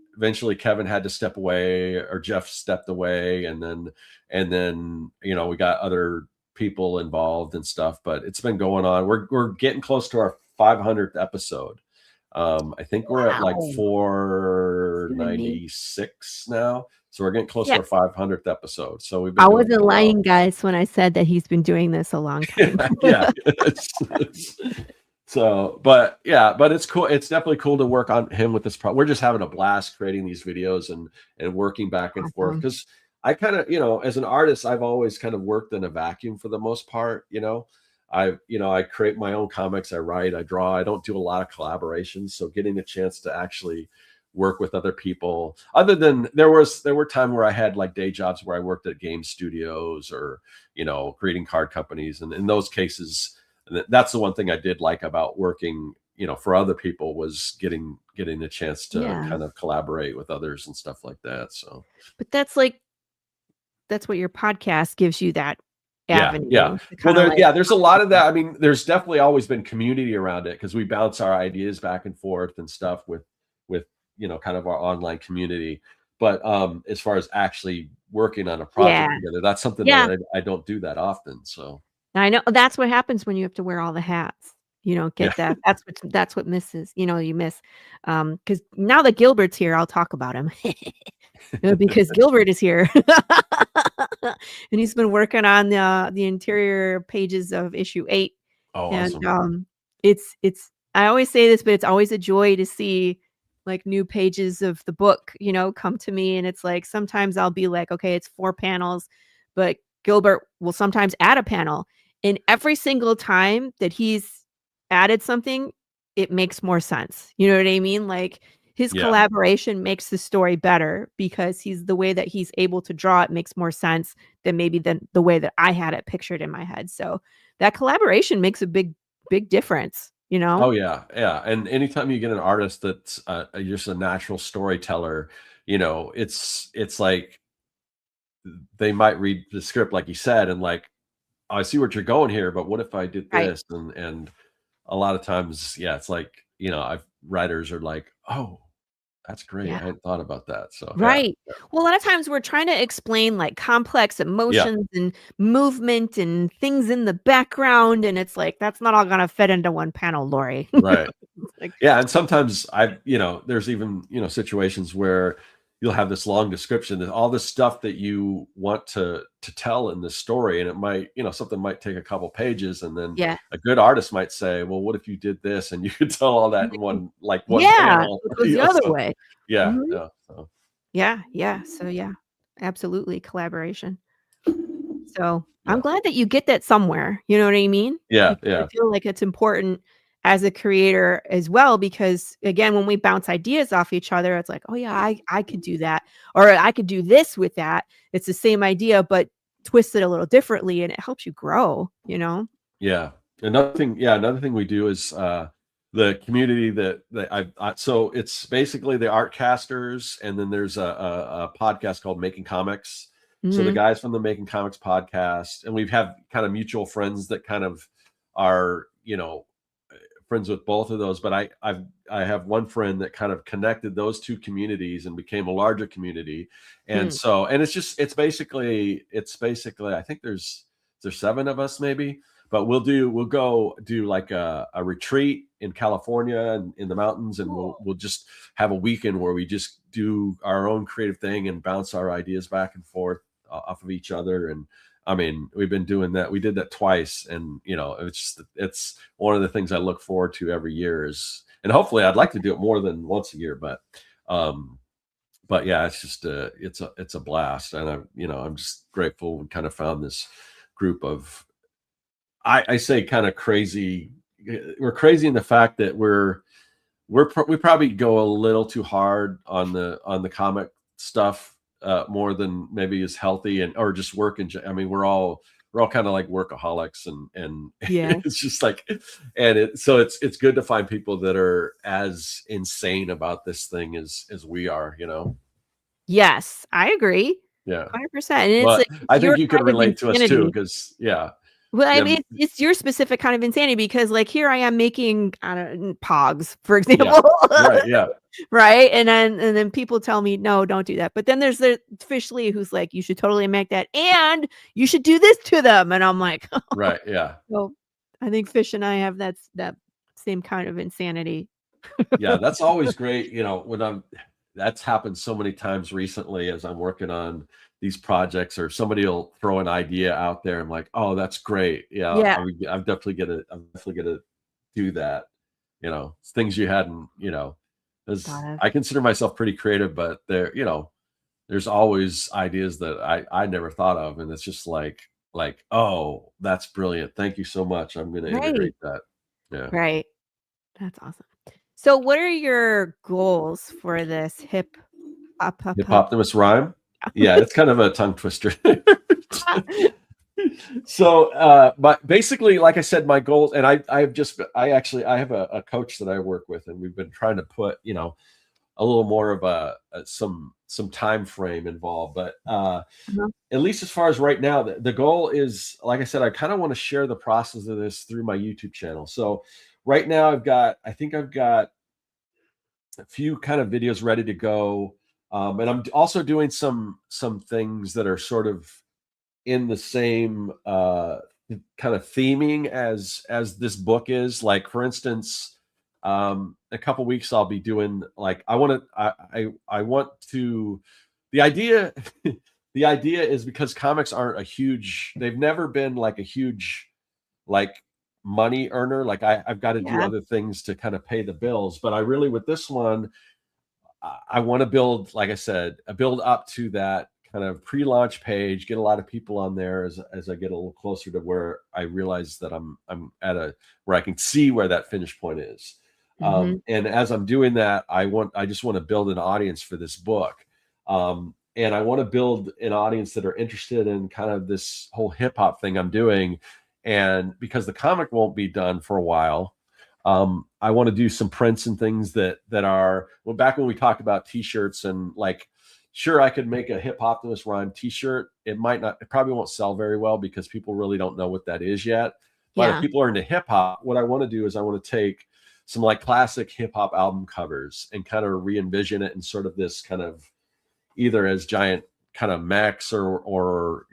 Kevin had to step away, or Jeff stepped away, and then we got other people involved and stuff. But it's been going on. We're getting close to our 500th episode. I think we're at like 496 now, so we're getting close to our 500th episode. So we've been. I wasn't lying, guys, when I said that he's been doing this a long time. Yeah. So, but it's cool. It's definitely cool to work on him with this. We're just having a blast creating these videos and working back and forth, because I kind of, as an artist, I've always kind of worked in a vacuum for the most part. I create my own comics, I write, I draw. I don't do a lot of collaborations. So getting a chance to actually work with other people, other than there were times where I had like day jobs where I worked at game studios or, creating card companies. And in those cases, that's the one thing I did like about working, for other people, was getting a chance to kind of collaborate with others and stuff like that. So, but that's what your podcast gives you, that avenue. Yeah. Well, there's a lot of that. I mean, there's definitely always been community around it, because we bounce our ideas back and forth and stuff with kind of our online community. But as far as actually working on a project together, that's something that I don't do that often. So I know that's what happens when you have to wear all the hats. You don't get that. That's what misses. You miss. Because now that Gilbert's here, I'll talk about him. Because Gilbert is here, and he's been working on the interior pages of issue 8. Oh, and awesome. It's I always say this, but it's always a joy to see like new pages of the book, come to me. And it's like, sometimes I'll be like, okay, it's 4 panels, but Gilbert will sometimes add a panel. And every single time that he's added something, it makes more sense. You know what I mean? Like, his collaboration makes the story better, because the way that he's able to draw it makes more sense than the way that I had it pictured in my head. So that collaboration makes a big difference. Oh yeah. And anytime you get an artist that's just a natural storyteller, it's like they might read the script like you said, and like, I see what you're going here, but what if I did Right. this? And a lot of times, yeah, it's like, writers are like, oh, that's great. I Yeah. hadn't thought about that. So yeah, Right. Well, a lot of times we're trying to explain like complex yeah, emotions and movement and things in the background, and it's like that's not all gonna fit into one panel, Lori. right. Like, Yeah, and sometimes there's even, situations where you'll have this long description and all this stuff that you want to tell in this story, and it might, something might take a couple pages, and then yeah. a good artist might say, well, what if you did this? And you could tell all that in one Yeah, panel, it goes the other so way. yeah, Mhm. yeah, so Yeah, yeah. So yeah, absolutely collaboration. So, I'm yeah, glad that you get that somewhere, you know what I mean? yeah, Because I yeah, feel like it's important as a creator as well because, again, when we bounce ideas off each other, it's like, "Oh, yeah, I could do that," or "I could do this with that." It's the same idea, but twisted a little differently, and it helps you grow, you know? yeah. Another thing we do is the community that so it's basically the art casters, and then there's a podcast called Making Comics. So the Mhm. guys from the Making Comics podcast, and we've had kind of mutual friends that kind of are, friends with both of those. But I have one friend that kind of connected those two communities and became a larger community. And Mm. so, and it's basically I think there's 7 of us maybe, but we'll go do like a retreat in California and in the mountains, and we'll Cool. we'll just have a weekend where we just do our own creative thing and bounce our ideas back and forth off of each other. And I mean, we've been doing that. We did that twice, and it's one of the things I look forward to every year is, and hopefully I'd like to do it more than once a year, um, but yeah, it's just it's a blast, and I'm just grateful and kind of found this group of I say kind of crazy. We're crazy in the fact that we probably go a little too hard on the comic stuff, more than maybe is healthy, and or just work. I mean, we're all kind of like workaholics, and Yeah. it's just like, so it's good to find people that are as insane about this thing as we are, Yes, I agree. Yeah. 100%, and it's But like, it's I think your you could kind of relate to us too, insanity. because yeah, Well, I yeah, mean, it's your specific kind of insanity because, like, here I am making, I don't pogs, for yeah, example, right, yeah, right? And then people tell me, "No, don't do that." But then there's the Fish Lee who's like, "You should totally make that, and you should do this to them." And I'm like, right, yeah. "So, I think Fish and I have that same kind of insanity." Yeah, that's always great, when that's happened so many times recently as I'm working on these projects, or somebody will throw an idea out there. I'm like, "Oh, that's great. Yeah, Yeah. I'm definitely gonna do that." It's things you hadn't, 'cause Thought of. I consider myself pretty creative, but there's always ideas that I never thought of, and it's just like, "Oh, that's brilliant. Thank you so much. I'm gonna Right, integrate that." Yeah. right. That's awesome. So what are your goals for this hip hop hop Hip hop? Optimus Rhyme? Yeah, it's kind of a tongue twister. So, but basically, like I said, my goals, and I have a coach that I work with, and we've been trying to put, a little more of some time frame involved. But Uh-huh. at least as far as right now, the goal is, like I said, I kind of want to share the process of this through my YouTube channel. So right now I think I've got a few kind of videos ready to go. And I'm also doing some things that are sort of in the same kind of theming as this book is. Like, for instance, a couple weeks I'll be doing, like, I want to, the idea the idea is, because comics aren't a huge, they've never been like a huge, like, money earner. Like, I've got to do Yeah. other things to kind of pay the bills, but I really, with this one, I want to build, like I said, build up to that kind of pre-launch page, get a lot of people on there as I get a little closer to where I realize that I'm at where I can see where that finish point is. Mhm. And as I'm doing that, I just want to build an audience for this book. And I want to build an audience that are interested in kind of this whole hip hop thing I'm doing. And because the comic won't be done for a while, I want to do some prints and things that are, well, back when we talked about t-shirts and like sure, I could make a Hip Optimist Rhyme t-shirt. It probably won't sell very well because people really don't know what that is yet. But if Yeah. people are into hip hop, what I want to do is I want to take some like classic hip hop album covers and kind of re-envision it in sort of this kind of either as giant kind of mechs or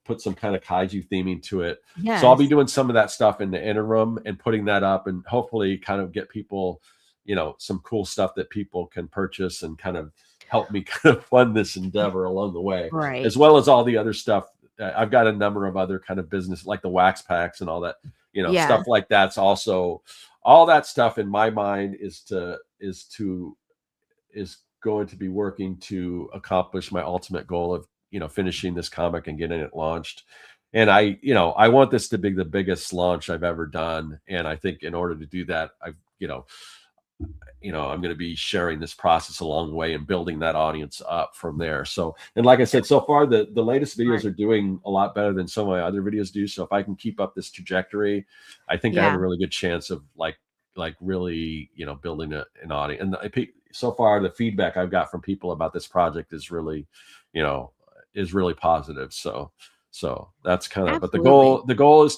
put some kind of kaiju theming to it. So I'll be Yes. doing some of that stuff in the interim and putting that up and hopefully kind of get people, some cool stuff that people can purchase and kind of help me kind of fund this endeavor along the way, Right. as well as all the other stuff. I've got a number of other kind of business like the wax packs and all that, Yeah. stuff like that's also all that stuff in my mind is going to be working to accomplish my ultimate goal of finishing this comic and getting it launched. And I want this to be the biggest launch I've ever done, and I think in order to do that, I'm going to be sharing this process along the way and building that audience up from there. So, and like I said, so far the latest videos are doing a lot better than some of my other videos do. So if I can keep up this trajectory, I think I have a really good chance of like really, building an audience. And so far the feedback I've got from people about this project is really, positive. So that's kind of, but the goal is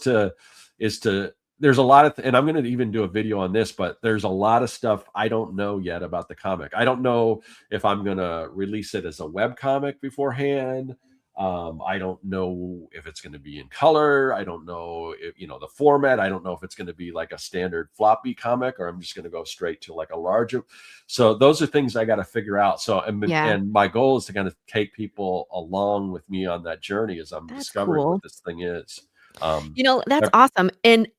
to, there's a lot of, and I'm going to even do a video on this, but there's a lot of stuff I don't know yet about the comic. I don't know if I'm going to release it as a web comic beforehand. I don't know if it's going to be in color. I don't know if, the format. I don't know if it's going to be like a standard floppy comic or I'm just going to go straight to like a larger. So those are things I got to figure out. So, and my goal is to kind of take people along with me on that journey as I'm discovering what this thing is. That's awesome. And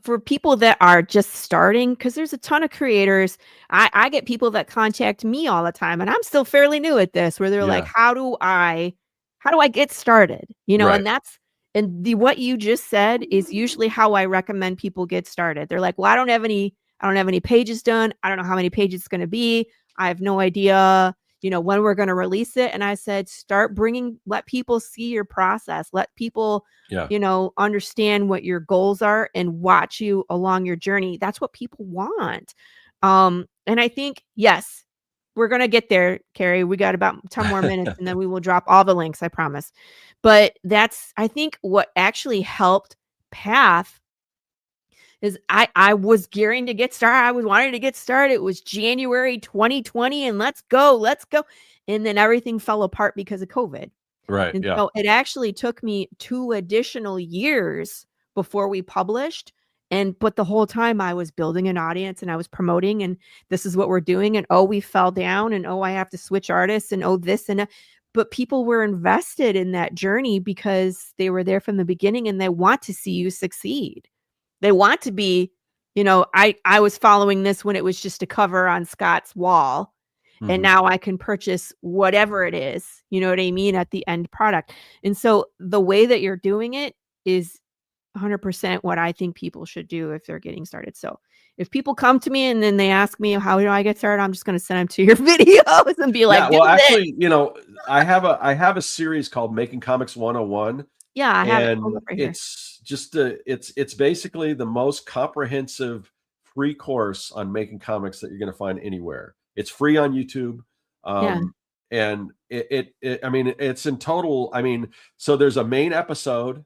for people that are just starting, because there's a ton of creators, I get people that contact me all the time, and I'm still fairly new at this, where they're like, how do I get started? And what you just said is usually how I recommend people get started. They're like, well, I don't have any pages done. I don't know how many pages it's going to be. I have no idea, when we're going to release it. And I said, let people see your process. Let people, understand what your goals are and watch you along your journey. That's what people want. And I think, yes, we're going to get there, Carrie. We got about 10 more minutes and then we will drop all the links, I promise. But I think what actually helped Path is I was gearing to get started. I was wanting to get started. It was January 2020 and let's go. And then everything fell apart because of COVID. Right. And so it actually took me 2 additional years before we published. But the whole time I was building an audience and I was promoting and this is what we're doing. And we fell down and I have to switch artists and this and that. But people were invested in that journey because they were there from the beginning and they want to see you succeed. They want to be, I was following this when it was just a cover on Scott's wall. Mm-hmm. And now I can purchase whatever it is, you know what I mean, at the end product. And so the way that you're doing it is 100% what I think people should do if they're getting started. So if people come to me and then they ask me, how do I get started? I'm just going to send them to your videos and be like, well, actually, I have a series called Making Comics 101. Yeah, I have it. Right it's just it's basically the most comprehensive free course on making comics that you're going to find anywhere. It's free on YouTube. And it's in total. So there's a main episode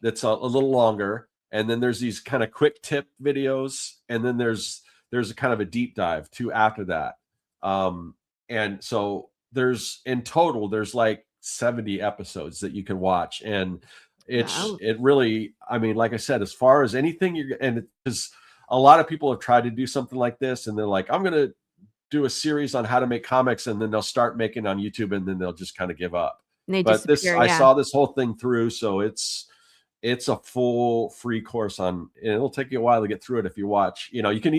that's a little longer. And then there's these kind of quick tip videos. And then there's a kind of a deep dive too after that. And so in total, there's like 70 episodes that you can watch. And it really, like I said, as far as anything because a lot of people have tried to do something like this and they're like, I'm going to do a series on how to make comics. And then they'll start making on YouTube and then they'll just kind of give up. But I saw this whole thing through. So it's a full free course and it'll take you a while to get through it. If you watch, you can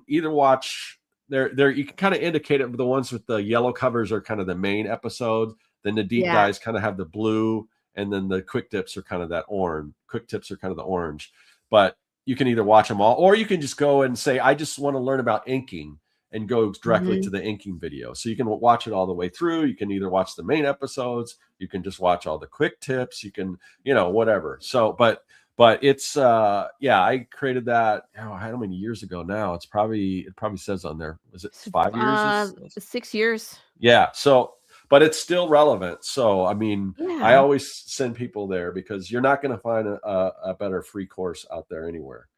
either watch there, you can kind of indicate it. The ones with the yellow covers are kind of the main episodes. Then the deep dives kind of have the blue, and then the quick tips are kind of that orange. Quick tips are kind of the orange, but you can either watch them all, or you can just go and say, I just want to learn about inking and go directly to the inking video. So you can watch it all the way through. You can either watch the main episodes, you can just watch all the quick tips, you can, whatever. So, but but it's yeah, I created that, oh, how many years ago now? It probably says on there, was it 5 years? 6 years. Yeah. So, but it's still relevant. So, I mean, I Yeah. always send people there because you're not going to find a better free course out there anywhere.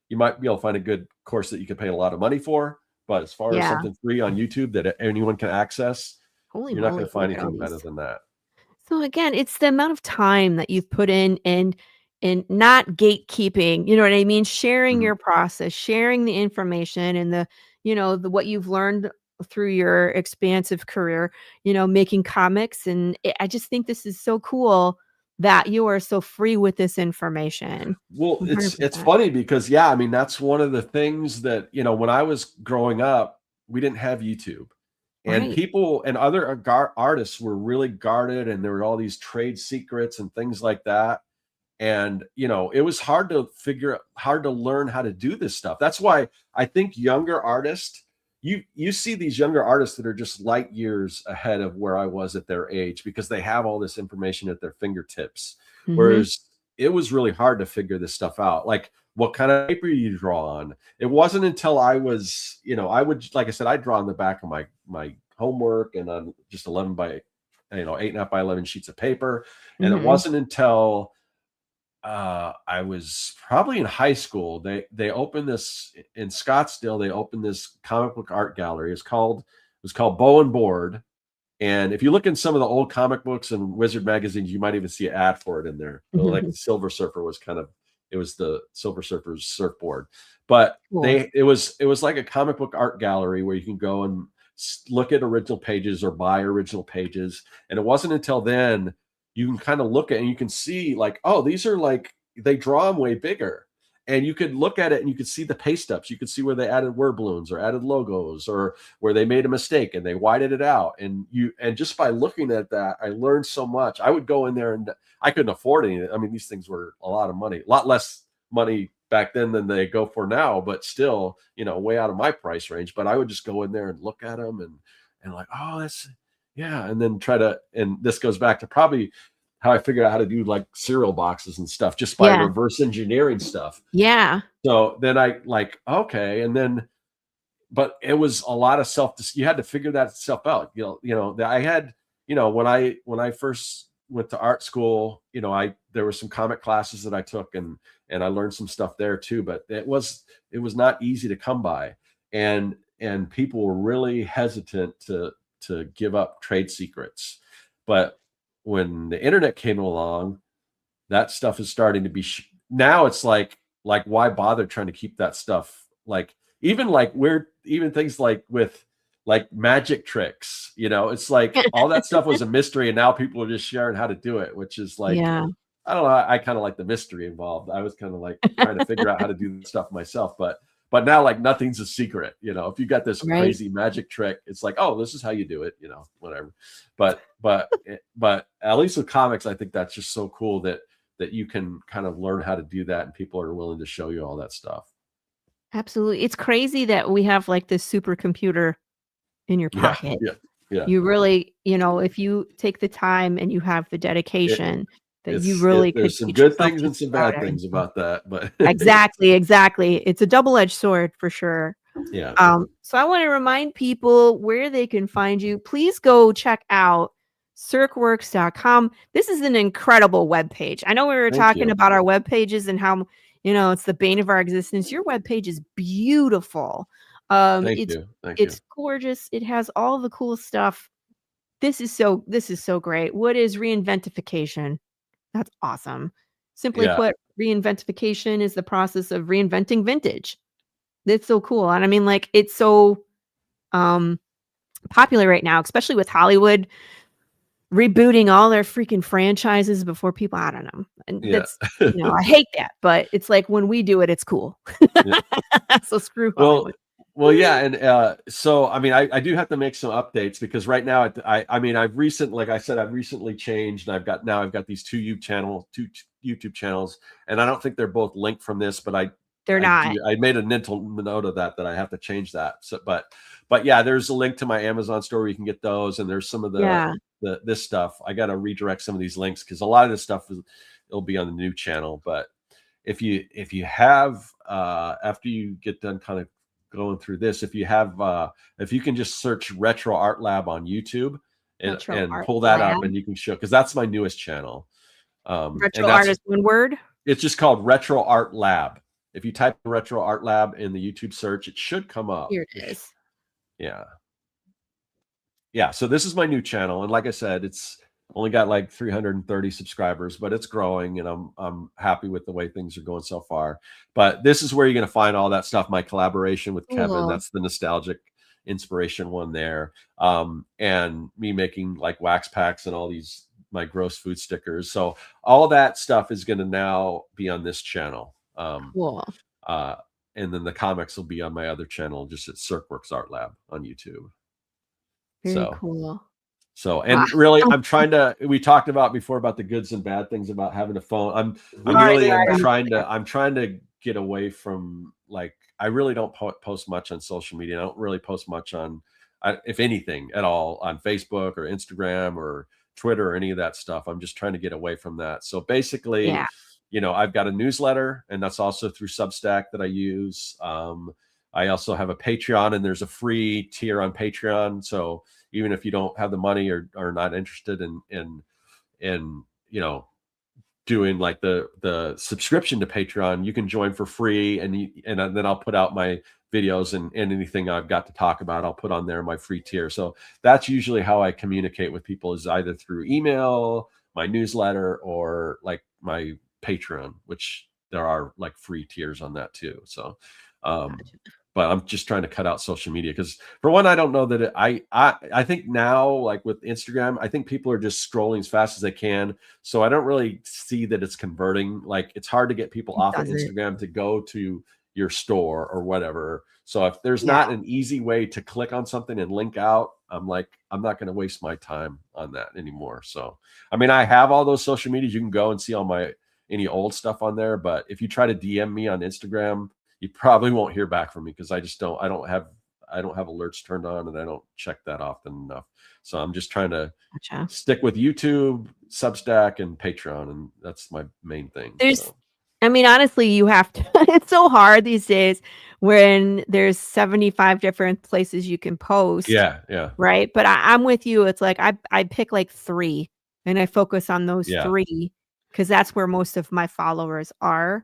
You might be able to find a good course that you could pay a lot of money for, but as far as Yeah. something free on YouTube that anyone can access, Holy you're not going moly, to find look at all anything better these. than that. So again, it's the amount of time that you've put in and not gatekeeping, you know what I mean? Sharing Mhm. your process, sharing the information and the what you've learned through your expansive career, making comics and I just think this is so cool that you are so free with this information. Well, it's 100%. funny because yeah, I mean that's one of the things that when I was growing up, we didn't have YouTube, and Right. people and other artists were really guarded, and there were all these trade secrets and things like that. And it was hard to learn how to do this stuff. That's why I think younger artists, you see these younger artists that are just light years ahead of where I was at their age because they have all this information at their fingertips, Mhm. whereas it was really hard to figure this stuff out, like what kind of paper you draw on. It wasn't until I was I would, like I said, I draw on the back of my homework and on just 11 by 8.5 by 11 sheets of paper. And it Mhm. wasn't until I was probably in high school. They opened this in Scottsdale. They opened this comic book art gallery. It was called Bow and Board. And if you look in some of the old comic books and Wizard magazines, you might even see an ad for it in there. Like the Silver Surfer was it was the Silver Surfer's surfboard. But Cool. it was like a comic book art gallery where you can go and look at original pages or buy original pages. And it wasn't until then you can kind of look at and you can see like, oh, these are like they draw them way bigger. And you could look at it and you could see the paste ups. You could see where they added word balloons or added logos or where they made a mistake and they whited it out. And just by looking at that, I learned so much. I would go in there and I couldn't afford any. I mean, these things were a lot of money, a lot less money back then than they go for now, but still, way out of my price range. But I would just go in there and look at them and like, oh, that's yeah. And then and this goes back to probably how I figured out how to do like cereal boxes and stuff just by Yeah. reverse engineering stuff. Yeah. So then I like, okay. And then, but it was a lot of you had to figure that stuff out. I had, when I first went to art school, there were some comic classes that I took and I learned some stuff there too, but it was not easy to come by. And people were really hesitant to give up trade secrets. But when the internet came along, that stuff is starting to be now it's like why bother trying to keep that stuff, like even like weird, even things like with like magic tricks, it's like all that stuff was a mystery and now people are just sharing how to do it, which is like, Yeah. I don't know, I kind of like the mystery involved. I was kind of like trying to figure out how to do stuff myself, but now like nothing's a secret. If you got this Right. crazy magic trick, it's like, oh, this is how you do it, whatever. But at least with comics, I think that's just so cool that you can kind of learn how to do that and people are willing to show you all that stuff. Absolutely. It's crazy that we have like this supercomputer in your Yeah, pocket. yeah, yeah. You really, if you take the time and you have the It dedication that you really could there's some teach good yourself things and just some about bad things everything. about that, but Exactly, exactly. It's a double-edged sword for sure. yeah, So I want to remind people where they can find you. Please go check out circworks.com. This is an incredible webpage. I know we were thank talking you. about our web pages and how, it's the bane of our existence. Your webpage is beautiful. Um, Thank it's you. Thank you. it's gorgeous. It has all the cool stuff. This is so great. What is reinventification? That's awesome. Simply Yeah, put, reinventification is the process of reinventing vintage. That's so cool, and I mean, like, it's so, um, popular right now, especially with Hollywood rebooting all their freaking franchises before people I don't know, and yeah. that's I hate that, but it's like when we do it, it's cool. Yeah. So screw Well Hollywood. well, yeah, and, so, I mean, I do have to make some updates because right now, I mean, like I said, I've recently changed, and I've got these 2 YouTube channels, and I don't think they're both linked from this, but They're not. I made a mental note of that I have to change that. So, but yeah, there's a link to my Amazon store where you can get those, and there's some of Yeah. this stuff. I gotta redirect some of these links because a lot of this stuff it'll be on the new channel, but if you have after you get done kind of going through this, if you can just search Retro Art Lab on YouTube Retro and Art pull that up, Lab. and you can show, because that's my newest channel. And Retro art is one word. It's just called Retro Art Lab. If you type Retro Art Lab in the YouTube search, it should come up. Here it is. Yeah. So this is my new channel, and like I said, it's only got like 330 subscribers, but it's growing, and I'm happy with the way things are going so far. But this is where you're going to find all that stuff. My collaboration with Kevin, that's the nostalgic inspiration one there, and me making like wax packs and all these my gross food stickers. So all that stuff is going to now be on this channel. Cool. And then the comics will be on my other channel, just at Serkworks Art Lab on YouTube. Very cool. So, and really, I'm trying to, we talked about before about the goods and bad things about having a phone. I'm trying to get away from, like, I really don't post much on social media. I don't really post much on, if anything at all, on Facebook or Instagram or Twitter or any of that stuff. I'm just trying to get away from that. So basically, I've got a newsletter, and that's also through Substack that I use. I also have a Patreon, and there's a free tier on Patreon. So even if you don't have the money or are not interested in doing like the subscription to Patreon, you can join for free, and then I'll put out my videos and anything I've got to talk about, I'll put on there, my free tier. So that's usually how I communicate with people, is either through email, my newsletter, or like my Patreon, which there are like free tiers on that too. So but I'm just trying to cut out social media, because for one, I don't know that I think now, like with Instagram, I think people are just scrolling as fast as they can. So I don't really see that it's converting. Like, it's hard to get people off of Instagram to go to your store or whatever. So if there's not an easy way to click on something and link out, I'm like, I'm not going to waste my time on that anymore. So, I mean, I have all those social medias. You can go and see all any old stuff on there. But if you try to DM me on Instagram, you probably won't hear back from me, because I don't have alerts turned on, and I don't check that often enough. So I'm just trying to stick with YouTube, Substack, and Patreon, and that's my main thing. I mean, honestly, you have to, it's so hard these days when there's 75 different places you can post. Yeah. Right. But I'm with you. It's like, I pick like 3, and I focus on those 3, because that's where most of my followers are.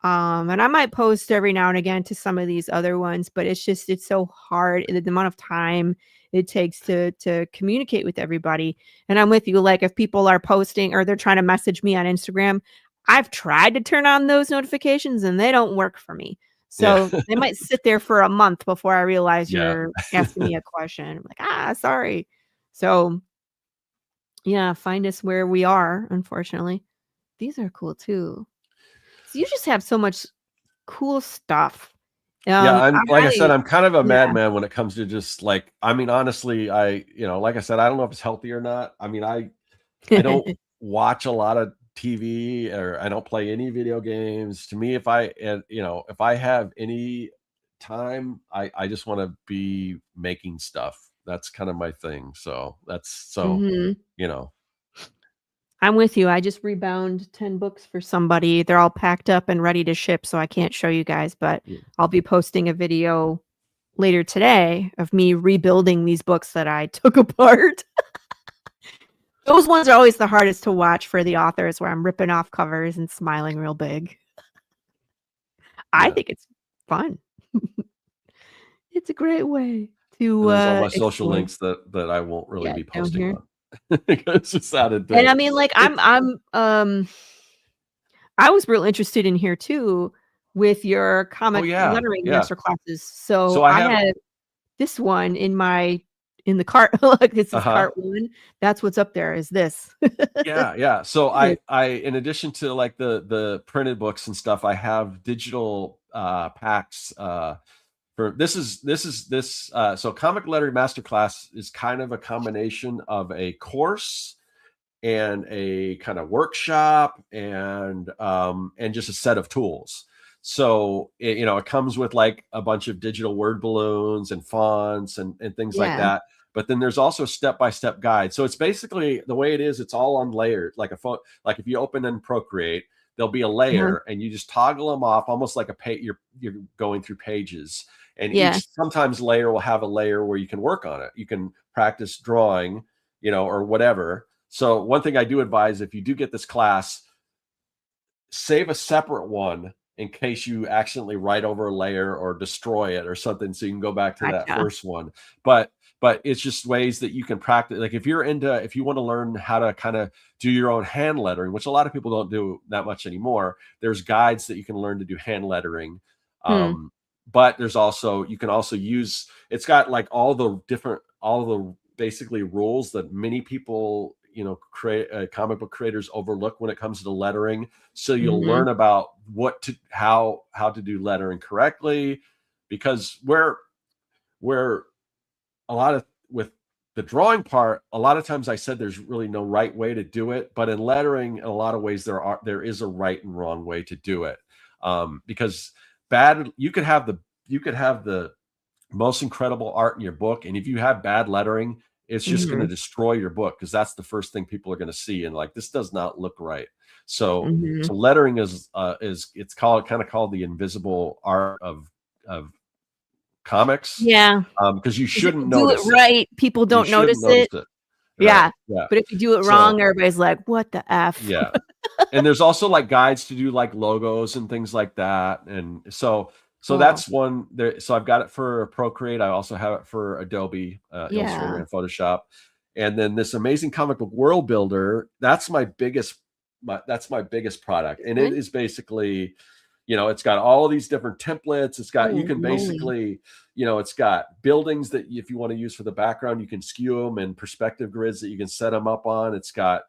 And I might post every now and again to some of these other ones, but it's so hard, the amount of time it takes to communicate with everybody. And I'm with you. Like, if people are posting or they're trying to message me on Instagram, I've tried to turn on those notifications, and they don't work for me. So they might sit there for a month before I realize you're asking me a question. I'm like, sorry. So find us where we are, unfortunately. These are cool too. So you just have so much cool stuff. Like I said, I'm kind of a madman when it comes to just, like, I mean, honestly, like I said, I don't know if it's healthy or not. I mean, I don't watch a lot of TV, or I don't play any video games. To me, if I have any time, I just want to be making stuff. That's kind of my thing. So I'm with you. I just rebound 10 books for somebody. They're all packed up and ready to ship, so I can't show you guys, but I'll be posting a video later today of me rebuilding these books that I took apart. Those ones are always the hardest to watch for the authors, where I'm ripping off covers and smiling real big. I think it's fun. It's a great way to there's all my social links that I won't really be posting on. It's just out of date. And I mean, like, I was real interested in here too with your comic lettering master classes. So I had this one in the cart. Like, this is cart 1. That's what's up there, is this. So I in addition to like the printed books and stuff, I have digital packs for this. So comic lettering masterclass is kind of a combination of a course and a kind of workshop and just a set of tools. So it comes with like a bunch of digital word balloons and fonts and things like that. But then there's also step-by-step guide. So it's basically the way it is. It's all on layers, like if you open in Procreate, there'll be a layer, and you just toggle them off, almost like a page. You're going through pages, and Yeah. sometimes layer will have a layer where you can work on it. You can practice drawing, or whatever. So one thing I do advise, if you do get this class, save a separate one in case you accidentally write over a layer or destroy it or something, so you can go back to that first one. But it's just ways that you can practice. Like if you want to learn how to kind of do your own hand lettering, which a lot of people don't do that much anymore, there's guides that you can learn to do hand lettering. But you can also use, it's got like all the basically rules that many people, comic book creators overlook when it comes to lettering. So you'll learn about how to do lettering correctly, because where a lot of, with the drawing part, a lot of times I said there's really no right way to do it, but in lettering, in a lot of ways there is a right and wrong way to do it. Because you could have the most incredible art in your book, and if you have bad lettering, it's just going to destroy your book, because that's the first thing people are going to see, and like, this does not look right. So lettering is it's called the invisible art of comics. Yeah. Because you shouldn't do notice it right. People don't notice it. Right. Yeah. But if you do it wrong, everybody's like, what the F? Yeah. And there's also like guides to do like logos and things like that. And so that's one there. So I've got it for Procreate. I also have it for Adobe Illustrator and Photoshop. And then this amazing comic book world builder, that's my biggest product. And it is basically, it's got all these different templates. It's got, you can basically, it's got buildings that if you want to use for the background, you can skew them, and perspective grids that you can set them up on. It's got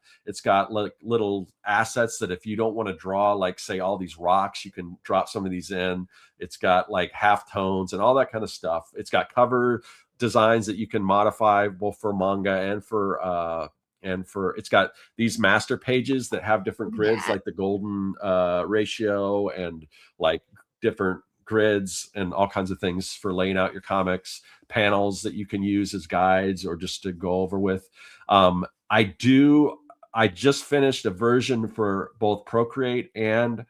like little assets that if you don't want to draw, like say all these rocks, you can drop some of these in. It's got like half tones and all that kind of stuff. It's got cover designs that you can modify both for manga and for it's got these master pages that have different grids, like the golden ratio, and like different grids and all kinds of things for laying out your comics, panels that you can use as guides or just to go over with. I just finished a version for both Procreate and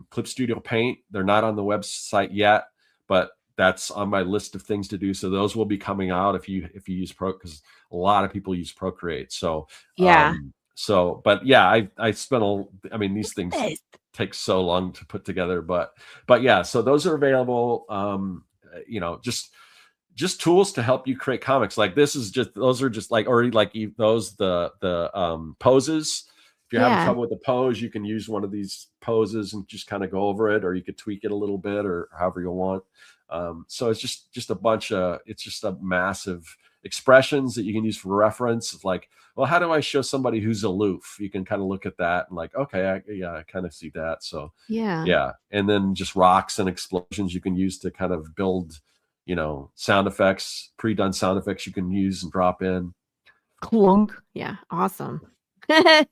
Clip Studio Paint. They're not on the website yet, but that's on my list of things to do. So those will be coming out if you use because a lot of people use Procreate. So but yeah, I spent these things take so long to put together, but yeah, so those are available. Just tools to help you create comics. Like those are just like, or like those the poses. If you're having trouble with the pose, you can use one of these poses and just kind of go over it, or you could tweak it a little bit, or however you want. So it's just a bunch of, it's just a massive expressions that you can use for reference. It's like, well, how do I show somebody who's aloof? You can kind of look at that and like, okay, I kind of see that. So yeah. And then just rocks and explosions you can use to kind of build, sound effects, pre-done sound effects you can use and drop in. Clunk. Yeah. Awesome. And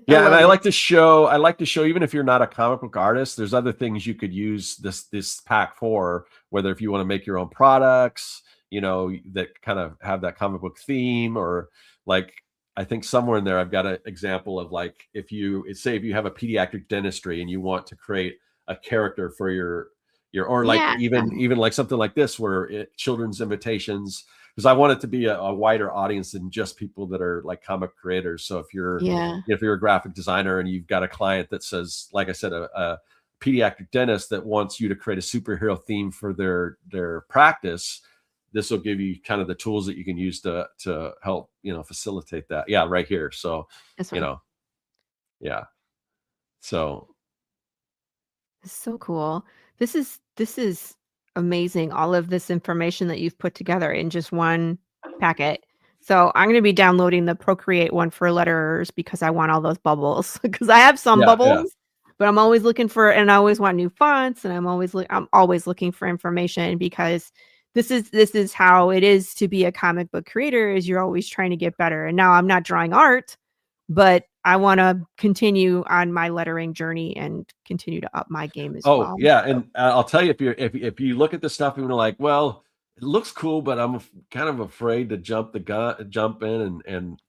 I like to show, even if you're not a comic book artist, there's other things you could use this pack for, whether if you want to make your own products, that kind of have that comic book theme, or like, I think somewhere in there, I've got an example of like, if you have a pediatric dentistry and you want to create a character for your or like even like something like this, where children's invitations, because I want it to be a wider audience than just people that are like comic creators. So if you're a graphic designer and you've got a client that says, like I said, a pediatric dentist that wants you to create a superhero theme for their practice, this will give you kind of the tools that you can use to help, facilitate that. Yeah, right here. So, yeah. So it's so cool. This is amazing. All of this information that you've put together in just one packet. So I'm going to be downloading the Procreate one for letterers because I want all those bubbles, because I have some bubbles, but I'm always looking for, and I always want new fonts, and I'm always looking for information, because this is how it is to be a comic book creator, is you're always trying to get better. And now I'm not drawing art, but I want to continue on my lettering journey and continue to up my game as well. Yeah. And I'll tell you, if you look at this stuff and you're like, well, it looks cool, but I'm kind of afraid to jump in and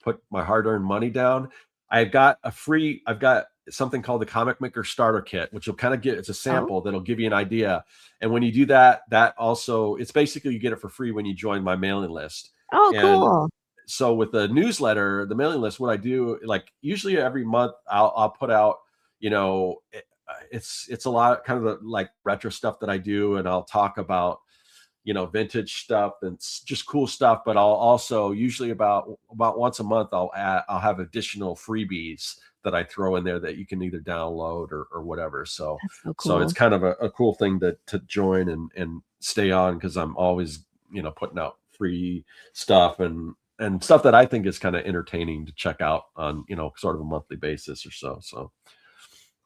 put my hard-earned money down. I've got something called the Comic Maker Starter Kit, which will kind of it's a sample that'll give you an idea. And when you do that, it's basically you get it for free when you join my mailing list. Oh, And cool. so with the newsletter, the mailing list, what I do, like usually every month I'll put out, it's a lot of kind of the like retro stuff that I do. And I'll talk about, vintage stuff and just cool stuff. But I'll also usually about once a month, I'll have additional freebies that I throw in there that you can either download or whatever. So, That's so cool. So it's kind of a cool thing to join and stay on, because I'm always, putting out free stuff and stuff that I think is kind of entertaining to check out on, sort of a monthly basis or so. So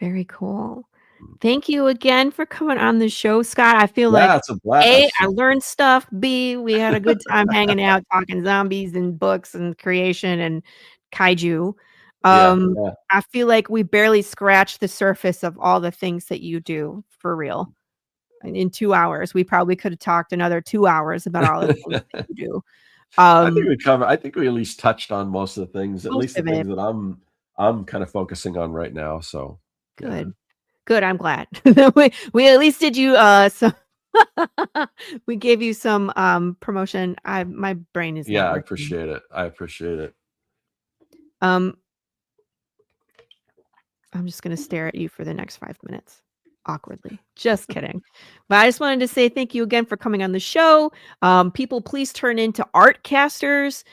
very cool. Thank you again for coming on the show, Scott. I feel like it's a blast. A, I learned stuff. B, we had a good time hanging out, talking zombies and books and creation and kaiju. I feel like we barely scratched the surface of all the things that you do, for real. In 2 hours, we probably could have talked another 2 hours about all the things that you do. I think we at least touched on most of the things, at least the things that I'm kind of focusing on right now. So good. Yeah. Good. I'm glad we at least did you some we gave you some promotion. My brain is I appreciate it. I'm just gonna stare at you for the next 5 minutes awkwardly. Just kidding. But I just wanted to say thank you again for coming on the show. People, please turn into Artcasters.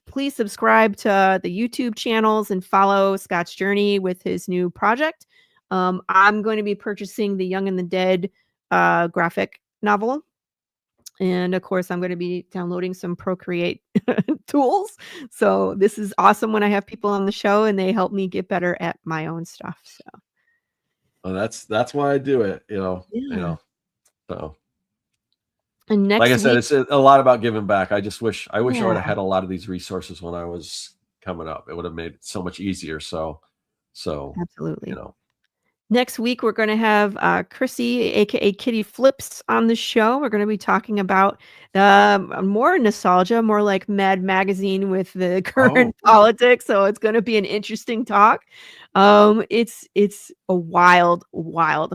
Please subscribe to the YouTube channels and follow Scott's journey with his new project. I'm going to be purchasing the Young and the Dead graphic novel. And of course, I'm going to be downloading some Procreate tools. So this is awesome when I have people on the show and they help me get better at my own stuff. So well, that's why I do it, So and next like I said, week, it's a lot about giving back. I wish I would have had a lot of these resources when I was coming up. It would have made it so much easier. So absolutely. Next week, we're going to have Chrissy, aka Kitty Flips, on the show. We're going to be talking about more nostalgia, more like Mad Magazine with the current politics. So it's going to be an interesting talk. It's a wild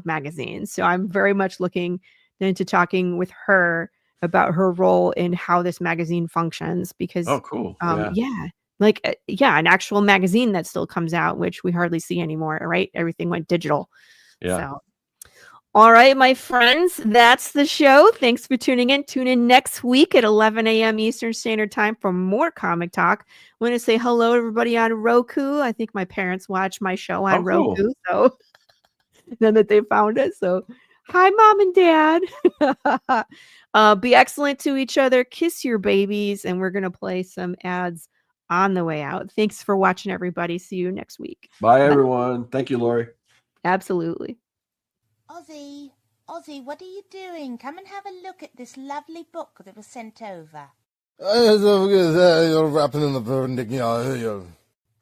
magazine. So I'm very much looking into talking with her about her role in how this magazine functions. Because cool. An actual magazine that still comes out, which we hardly see anymore, right? Everything went digital. So, all right, my friends, that's the show. Thanks for tuning in. Tune in next week at 11 a.m. Eastern Standard Time for more comic talk. I want to say hello to everybody on Roku. I think my parents watch my show on Roku, so now that they found it. So, hi, Mom and Dad. Be excellent to each other. Kiss your babies, and we're going to play some ads on the way out. Thanks for watching, everybody. See you next week. Bye, everyone. Thank you, Laurie. Absolutely. Ozzy, what are you doing? Come and have a look at this lovely book that was sent over. You're wrapping in the perpendicular.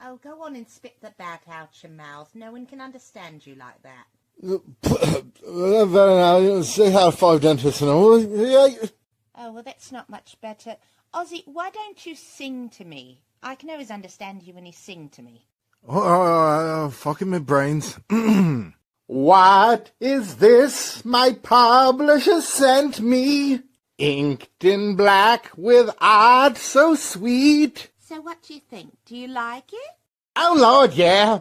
Oh, go on and spit the bag out your mouth. No one can understand you like that. Very nice. Say how 5 dentists and all. Oh, well, that's not much better. Ozzy, why don't you sing to me? I can always understand you when you sing to me. Fucking my brains. What is this my publisher sent me? Inked in black with art so sweet. So what do you think? Do you like it? Oh, Lord, yeah.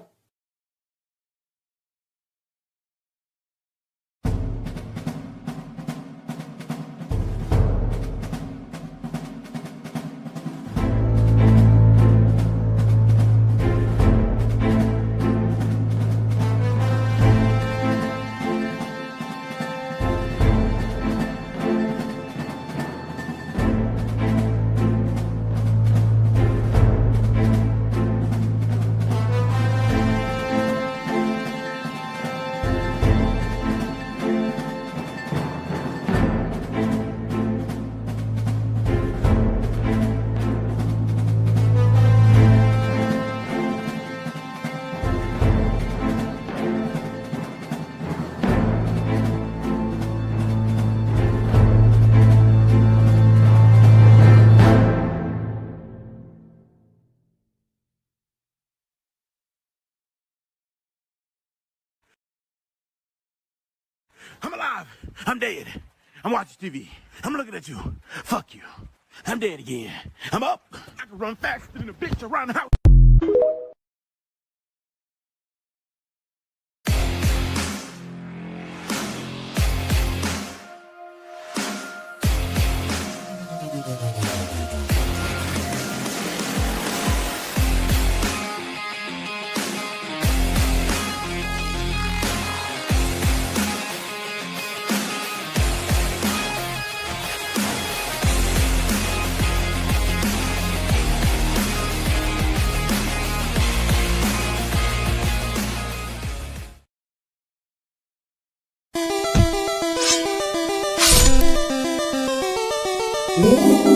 alive. I'm dead. I'm watching TV. I'm looking at you. Fuck you. I'm dead again. I'm up. I can run faster than a bitch around the house. Ooh.